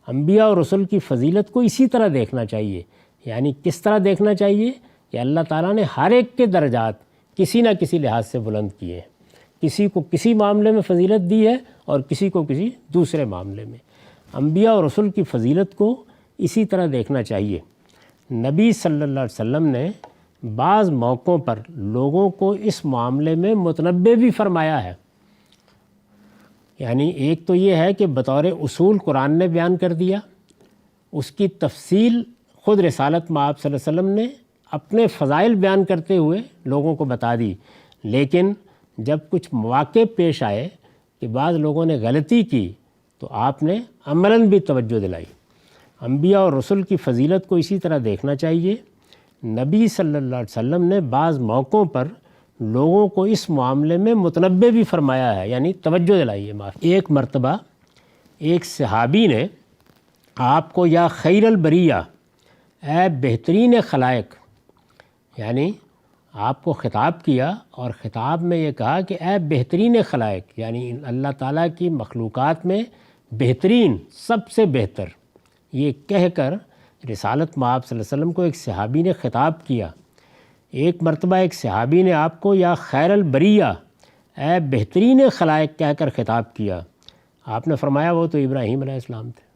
انبیاء اور رسل کی فضیلت کو اسی طرح دیکھنا چاہیے۔ یعنی کس طرح دیکھنا چاہیے کہ اللہ تعالیٰ نے ہر ایک کے درجات کسی نہ کسی لحاظ سے بلند کیے ہیں، کسی کو کسی معاملے میں فضیلت دی ہے اور کسی کو کسی دوسرے معاملے میں۔ انبیاء اور رسل کی فضیلت کو اسی طرح دیکھنا چاہیے۔ نبی صلی اللہ علیہ وسلم نے بعض موقعوں پر لوگوں کو اس معاملے میں متنبع بھی فرمایا ہے۔ یعنی ایک تو یہ ہے کہ بطور اصول قرآن نے بیان کر دیا، اس کی تفصیل خود رسالت مآب صلی اللہ علیہ وسلم نے اپنے فضائل بیان کرتے ہوئے لوگوں کو بتا دی، لیکن جب کچھ مواقع پیش آئے کہ بعض لوگوں نے غلطی کی تو آپ نے عملاً بھی توجہ دلائی۔ انبیاء اور رسل کی فضیلت کو اسی طرح دیکھنا چاہیے۔ نبی صلی اللہ علیہ وسلم نے بعض موقعوں پر لوگوں کو اس معاملے میں متنبہ بھی فرمایا ہے، یعنی توجہ دلائی ہے۔ ایک مرتبہ ایک صحابی نے آپ کو یا خیر البریہ، اے بہترین خلائق، یعنی آپ کو خطاب کیا اور خطاب میں یہ کہا کہ اے بہترین خلائق، یعنی اللہ تعالیٰ کی مخلوقات میں بہترین، سب سے بہتر، یہ کہہ کر رسالت مآب صلی اللہ علیہ وسلم کو ایک صحابی نے خطاب کیا۔ ایک مرتبہ ایک صحابی نے آپ کو یا خیر البریہ، اے بہترین خلائق کہہ کر خطاب کیا۔ آپ نے فرمایا وہ تو ابراہیم علیہ السلام تھے۔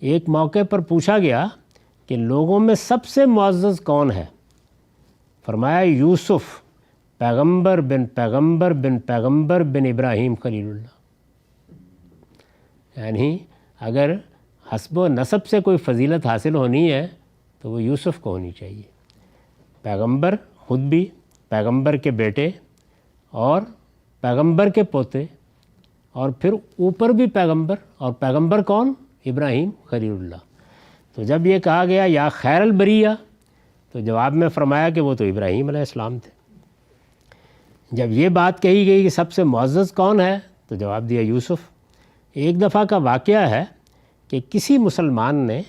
ایک موقع پر پوچھا گیا کہ لوگوں میں سب سے معزز کون ہے؟ فرمایا یوسف، پیغمبر بن پیغمبر بن پیغمبر بن ابراہیم خلیل اللہ۔ یعنی اگر حسب و نسب سے کوئی فضیلت حاصل ہونی ہے تو وہ یوسف کو ہونی چاہیے۔ پیغمبر خود بھی، پیغمبر کے بیٹے اور پیغمبر کے پوتے، اور پھر اوپر بھی پیغمبر، اور پیغمبر کون؟ ابراہیم خلیل اللہ۔ تو جب یہ کہا گیا یا خیر البریہ تو جواب میں فرمایا کہ وہ تو ابراہیم علیہ السلام تھے۔ جب یہ بات کہی گئی کہ سب سے معزز کون ہے تو جواب دیا یوسف۔ ایک دفعہ کا واقعہ ہے کہ کسی مسلمان نے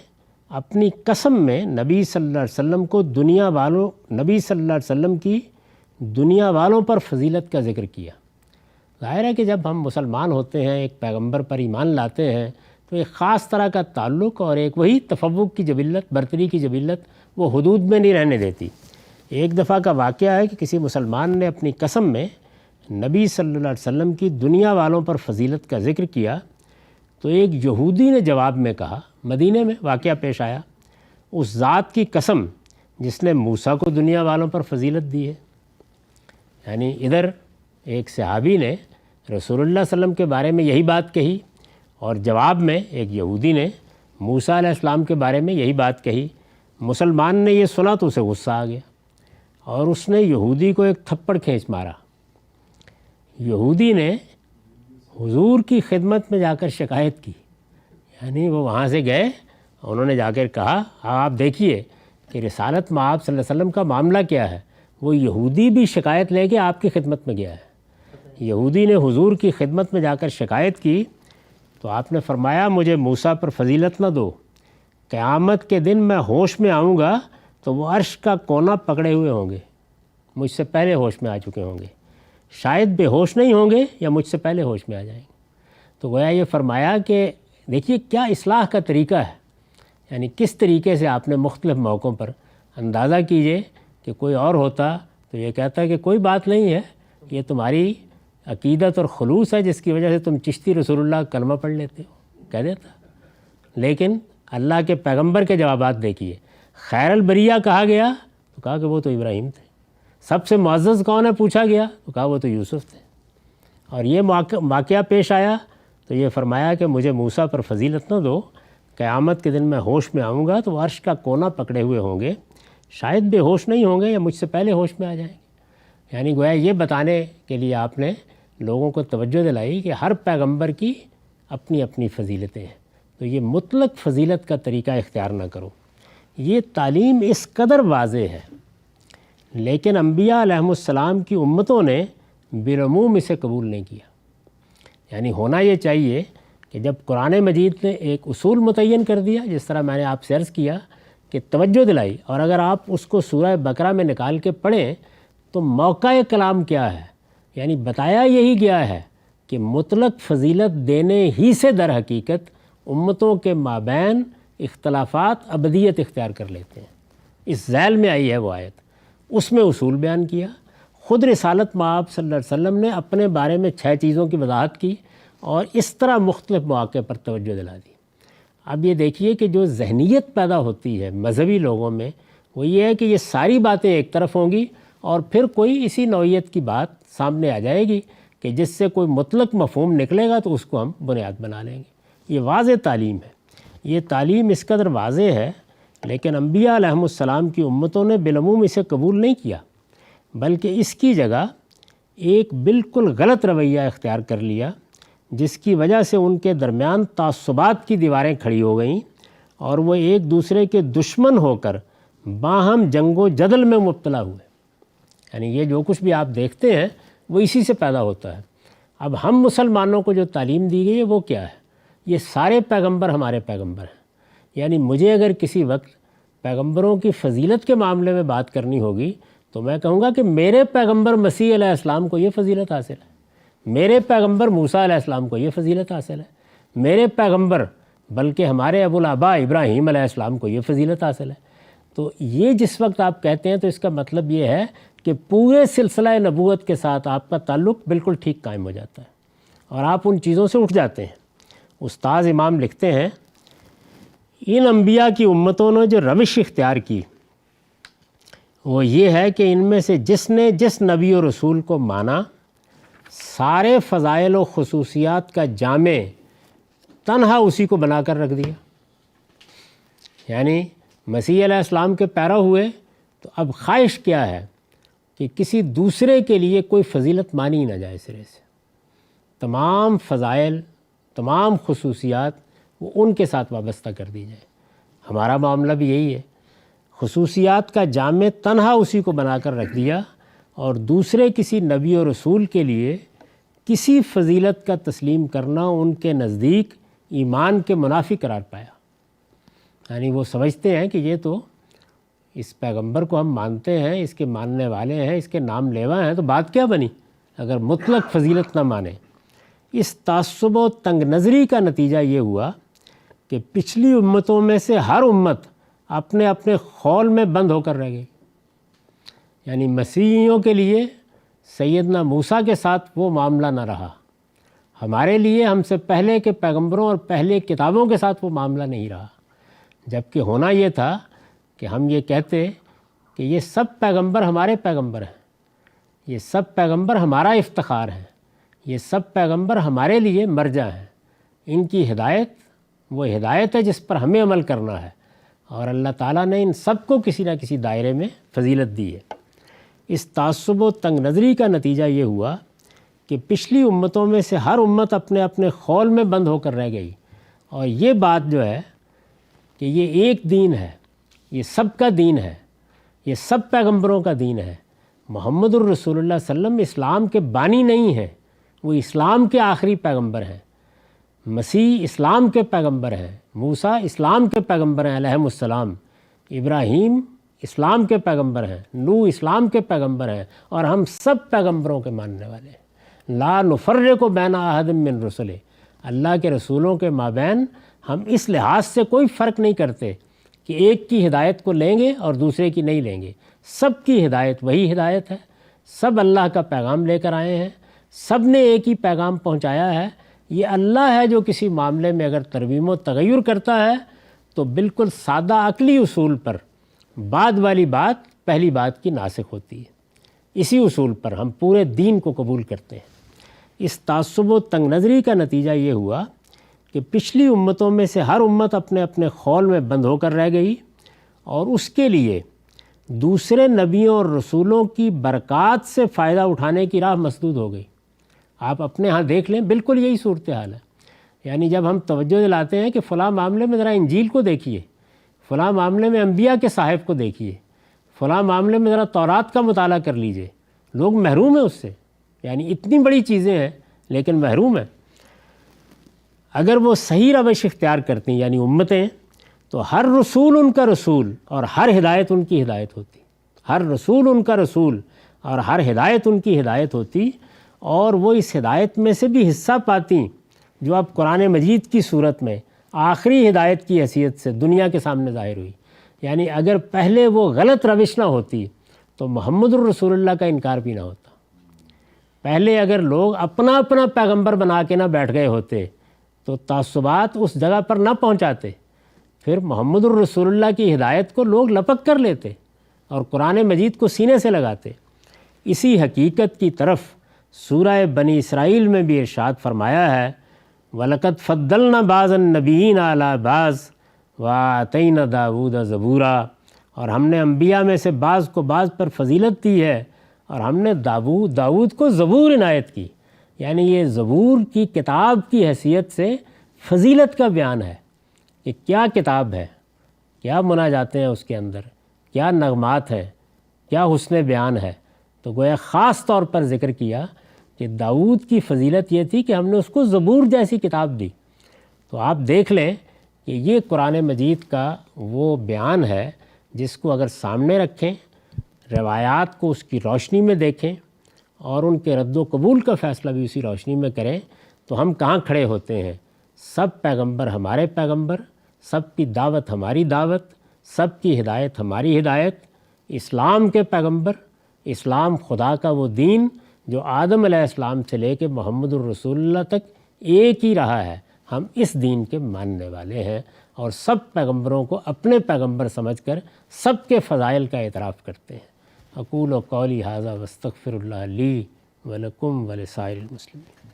اپنی قسم میں نبی صلی اللہ علیہ وسلم کو نبی صلی اللہ علیہ وسلم کی دنیا والوں پر فضیلت کا ذکر کیا۔ ظاہر ہے کہ جب ہم مسلمان ہوتے ہیں، ایک پیغمبر پر ایمان لاتے ہیں، تو ایک خاص طرح کا تعلق اور ایک وہی تفوق کی جبلت، برتری کی جبلت وہ حدود میں نہیں رہنے دیتی۔ ایک دفعہ کا واقعہ ہے کہ کسی مسلمان نے اپنی قسم میں نبی صلی اللہ علیہ وسلم کی دنیا والوں پر فضیلت کا ذکر کیا، تو ایک یہودی نے جواب میں کہا، مدینے میں واقعہ پیش آیا، اس ذات کی قسم جس نے موسیٰ کو دنیا والوں پر فضیلت دی ہے۔ یعنی ادھر ایک صحابی نے رسول اللہ صلی اللہ علیہ وسلم کے بارے میں یہی بات کہی، اور جواب میں ایک یہودی نے موسیٰ علیہ السلام کے بارے میں یہی بات کہی۔ مسلمان نے یہ سنا تو اسے غصہ آ گیا اور اس نے یہودی کو ایک تھپڑ کھینچ مارا۔ یہودی نے حضور کی خدمت میں جا کر شکایت کی، یعنی وہ وہاں سے گئے، انہوں نے جا کر کہا آپ دیکھیے کہ رسالت مآب صلی اللہ علیہ وسلم کا معاملہ کیا ہے۔ وہ یہودی بھی شکایت لے کے آپ کی خدمت میں گیا ہے۔ یہودی نے حضور کی خدمت میں جا کر شکایت کی تو آپ نے فرمایا مجھے موسیٰ پر فضیلت نہ دو، قیامت کے دن میں ہوش میں آؤں گا تو وہ عرش کا کونا پکڑے ہوئے ہوں گے، مجھ سے پہلے ہوش میں آ چکے ہوں گے، شاید بے ہوش نہیں ہوں گے یا مجھ سے پہلے ہوش میں آ جائیں گے۔ تو گویا یہ فرمایا کہ دیکھیے کیا اصلاح کا طریقہ ہے، یعنی کس طریقے سے آپ نے مختلف موقعوں پر اندازہ کیجئے کہ کوئی اور ہوتا تو یہ کہتا کہ کوئی بات نہیں ہے، یہ تمہاری عقیدت اور خلوص ہے جس کی وجہ سے تم چشتی رسول اللہ کا کلمہ پڑھ لیتے ہو، کہہ دیتا۔ لیکن اللہ کے پیغمبر کے جوابات دیکھیے، خیر البریہ کہا گیا تو کہا کہ وہ تو ابراہیم تھے۔ سب سے معزز کون ہے پوچھا گیا تو کہا وہ تو یوسف تھے۔ اور یہ واقعہ پیش آیا تو یہ فرمایا کہ مجھے موسیٰ پر فضیلت نہ دو، قیامت کے دن میں ہوش میں آؤں گا تو وہ عرش کا کونا پکڑے ہوئے ہوں گے، شاید بے ہوش نہیں ہوں گے یا مجھ سے پہلے ہوش میں آ جائیں گے۔ یعنی گویا یہ بتانے کے لیے آپ نے لوگوں کو توجہ دلائی کہ ہر پیغمبر کی اپنی اپنی فضیلتیں ہیں، تو یہ مطلق فضیلت کا طریقہ اختیار نہ کرو۔ یہ تعلیم اس قدر واضح ہے، لیکن انبیاء علیہم السلام کی امتوں نے بالعموم اسے قبول نہیں کیا۔ یعنی ہونا یہ چاہیے کہ جب قرآن مجید نے ایک اصول متعین کر دیا، جس طرح میں نے آپ سے عرض کیا کہ توجہ دلائی، اور اگر آپ اس کو سورہ بقرہ میں نکال کے پڑھیں تو موقع کلام کیا ہے، یعنی بتایا یہی گیا ہے کہ مطلق فضیلت دینے ہی سے در حقیقت امتوں کے مابین اختلافات ابدیت اختیار کر لیتے ہیں۔ اس ذیل میں آئی ہے وہ آیت، اس میں اصول بیان کیا۔ خود رسالت مآب صلی اللہ علیہ وسلم نے اپنے بارے میں 6 چیزوں کی وضاحت کی اور اس طرح مختلف مواقع پر توجہ دلا دی۔ اب یہ دیکھیے کہ جو ذہنیت پیدا ہوتی ہے مذہبی لوگوں میں وہ یہ ہے کہ یہ ساری باتیں ایک طرف ہوں گی اور پھر کوئی اسی نوعیت کی بات سامنے آ جائے گی کہ جس سے کوئی مطلق مفہوم نکلے گا تو اس کو ہم بنیاد بنا لیں گے۔ یہ واضح تعلیم ہے، یہ تعلیم اس قدر واضح ہے، لیکن انبیاء علیہم السلام کی امتوں نے بالعموم اسے قبول نہیں کیا، بلکہ اس کی جگہ ایک بالکل غلط رویہ اختیار کر لیا، جس کی وجہ سے ان کے درمیان تعصبات کی دیواریں کھڑی ہو گئیں اور وہ ایک دوسرے کے دشمن ہو کر باہم جنگ و جدل میں مبتلا ہوئے۔ یعنی یہ جو کچھ بھی آپ دیکھتے ہیں وہ اسی سے پیدا ہوتا ہے۔ اب ہم مسلمانوں کو جو تعلیم دی گئی ہے وہ کیا ہے؟ یہ سارے پیغمبر ہمارے پیغمبر ہیں۔ یعنی مجھے اگر کسی وقت پیغمبروں کی فضیلت کے معاملے میں بات کرنی ہوگی تو میں کہوں گا کہ میرے پیغمبر مسیح علیہ السلام کو یہ فضیلت حاصل ہے، میرے پیغمبر موسیٰ علیہ السلام کو یہ فضیلت حاصل ہے، میرے پیغمبر بلکہ ہمارے ابو الآباء ابراہیم علیہ السلام کو یہ فضیلت حاصل ہے۔ تو یہ جس وقت آپ کہتے ہیں تو اس کا مطلب یہ ہے کہ پورے سلسلہ نبوت کے ساتھ آپ کا تعلق بالکل ٹھیک قائم ہو جاتا ہے اور آپ ان چیزوں سے اٹھ جاتے ہیں۔ استاذ امام لکھتے ہیں ان انبیاء کی امتوں نے جو روش اختیار کی وہ یہ ہے کہ ان میں سے جس نے جس نبی و رسول کو مانا سارے فضائل و خصوصیات کا جامع تنہا اسی کو بنا کر رکھ دیا۔ یعنی مسیح علیہ السلام کے پیرو ہوئے تو اب خواہش کیا ہے کہ کسی دوسرے کے لیے کوئی فضیلت مانی ہی نہ جائے سرے سے، تمام فضائل تمام خصوصیات وہ ان کے ساتھ وابستہ کر دی جائے۔ ہمارا معاملہ بھی یہی ہے، خصوصیات کا جامع تنہا اسی کو بنا کر رکھ دیا اور دوسرے کسی نبی و رسول کے لیے کسی فضیلت کا تسلیم کرنا ان کے نزدیک ایمان کے منافی قرار پایا۔ یعنی وہ سمجھتے ہیں کہ یہ تو اس پیغمبر کو ہم مانتے ہیں، اس کے ماننے والے ہیں، اس کے نام لیوا ہیں، تو بات کیا بنی اگر مطلق فضیلت نہ مانے۔ اس تعصب و تنگ نظری کا نتیجہ یہ ہوا کہ پچھلی امتوں میں سے ہر امت اپنے اپنے خول میں بند ہو کر رہ گئی۔ یعنی مسیحیوں کے لیے سیدنا موسیٰ کے ساتھ وہ معاملہ نہ رہا، ہمارے لیے ہم سے پہلے کے پیغمبروں اور پہلے کتابوں کے ساتھ وہ معاملہ نہیں رہا، جبکہ ہونا یہ تھا کہ ہم یہ کہتے کہ یہ سب پیغمبر ہمارے پیغمبر ہیں، یہ سب پیغمبر ہمارا افتخار ہیں، یہ سب پیغمبر ہمارے لیے مرجع ہیں، ان کی ہدایت وہ ہدایت ہے جس پر ہمیں عمل کرنا ہے، اور اللہ تعالیٰ نے ان سب کو کسی نہ کسی دائرے میں فضیلت دی ہے۔ اس تعصب و تنگ نظری کا نتیجہ یہ ہوا کہ پچھلی امتوں میں سے ہر امت اپنے اپنے خول میں بند ہو کر رہ گئی، اور یہ بات جو ہے کہ یہ ایک دین ہے، یہ سب کا دین ہے، یہ سب پیغمبروں کا دین ہے۔ محمد الرسول اللہ صلی اللہ علیہ وسلم اسلام کے بانی نہیں ہیں، وہ اسلام کے آخری پیغمبر ہیں۔ مسیح اسلام کے پیغمبر ہیں، موسیٰ اسلام کے پیغمبر ہیں علیہم السلام، ابراہیم اسلام کے پیغمبر ہیں، نوح اسلام کے پیغمبر ہیں، اور ہم سب پیغمبروں کے ماننے والے ہیں۔ لا نفرق بین احد من رسلہ، اللہ کے رسولوں کے مابین ہم اس لحاظ سے کوئی فرق نہیں کرتے کہ ایک کی ہدایت کو لیں گے اور دوسرے کی نہیں لیں گے، سب کی ہدایت وہی ہدایت ہے، سب اللہ کا پیغام لے کر آئے ہیں، سب نے ایک ہی پیغام پہنچایا ہے۔ یہ اللہ ہے جو کسی معاملے میں اگر ترمیم و تغیر کرتا ہے تو بالکل سادہ عقلی اصول پر بعد والی بات پہلی بات کی ناسخ ہوتی ہے، اسی اصول پر ہم پورے دین کو قبول کرتے ہیں۔ اس تعصب و تنگ نظری کا نتیجہ یہ ہوا کہ پچھلی امتوں میں سے ہر امت اپنے اپنے خول میں بند ہو کر رہ گئی، اور اس کے لیے دوسرے نبیوں اور رسولوں کی برکات سے فائدہ اٹھانے کی راہ مسدود ہو گئی۔ آپ اپنے ہاں دیکھ لیں، بالکل یہی صورتحال ہے۔ یعنی جب ہم توجہ دلاتے ہیں کہ فلاں معاملے میں ذرا انجیل کو دیکھیے، فلاں معاملے میں انبیاء کے صاحب کو دیکھیے، فلاں معاملے میں ذرا تورات کا مطالعہ کر لیجئے، لوگ محروم ہیں اس سے۔ یعنی اتنی بڑی چیزیں ہیں لیکن محروم ہیں۔ اگر وہ صحیح روش اختیار کرتی ہیں یعنی امتیں، تو ہر رسول ان کا رسول اور ہر ہدایت ان کی ہدایت ہوتی، ہر رسول ان کا رسول اور ہر ہدایت ان کی ہدایت ہوتی، اور وہ اس ہدایت میں سے بھی حصہ پاتی جو اب قرآن مجید کی صورت میں آخری ہدایت کی حیثیت سے دنیا کے سامنے ظاہر ہوئی۔ یعنی اگر پہلے وہ غلط روش نہ ہوتی تو محمد الرسول اللہ کا انکار بھی نہ ہوتا۔ پہلے اگر لوگ اپنا اپنا پیغمبر بنا کے نہ بیٹھ گئے ہوتے تو تعصبات اس جگہ پر نہ پہنچاتے، پھر محمد الرسول اللہ کی ہدایت کو لوگ لپک کر لیتے اور قرآن مجید کو سینے سے لگاتے۔ اسی حقیقت کی طرف سورہ بنی اسرائیل میں بھی ارشاد فرمایا ہے وَلَقَدْ فَضَّلْنَا بَعْضَ النَّبِيِّينَ عَلَىٰ بَعْضٍ وَآتَيْنَا دَاوُودَ زَبُورًا، اور ہم نے انبیاء میں سے بعض کو بعض پر فضیلت دی ہے، اور ہم نے داؤد کو زبور عنایت کی. یعنی یہ زبور کی کتاب کی حیثیت سے فضیلت کا بیان ہے کہ کیا کتاب ہے، کیا مناجاتیں ہیں اس کے اندر، کیا نغمات ہیں، کیا حسن بیان ہے. تو گویا خاص طور پر ذکر کیا کہ داؤد کی فضیلت یہ تھی کہ ہم نے اس کو زبور جیسی کتاب دی. تو آپ دیکھ لیں کہ یہ قرآن مجید کا وہ بیان ہے جس کو اگر سامنے رکھیں، روایات کو اس کی روشنی میں دیکھیں اور ان کے رد و قبول کا فیصلہ بھی اسی روشنی میں کریں، تو ہم کہاں کھڑے ہوتے ہیں؟ سب پیغمبر ہمارے پیغمبر، سب کی دعوت ہماری دعوت، سب کی ہدایت ہماری ہدایت، اسلام کے پیغمبر، اسلام خدا کا وہ دین جو آدم علیہ السلام سے لے کے محمد الرسول اللہ تک ایک ہی رہا ہے. ہم اس دین کے ماننے والے ہیں اور سب پیغمبروں کو اپنے پیغمبر سمجھ کر سب کے فضائل کا اعتراف کرتے ہیں. اقول و قولی ھذا واستغفر اللہ لی ولکم ولسائر المسلمین.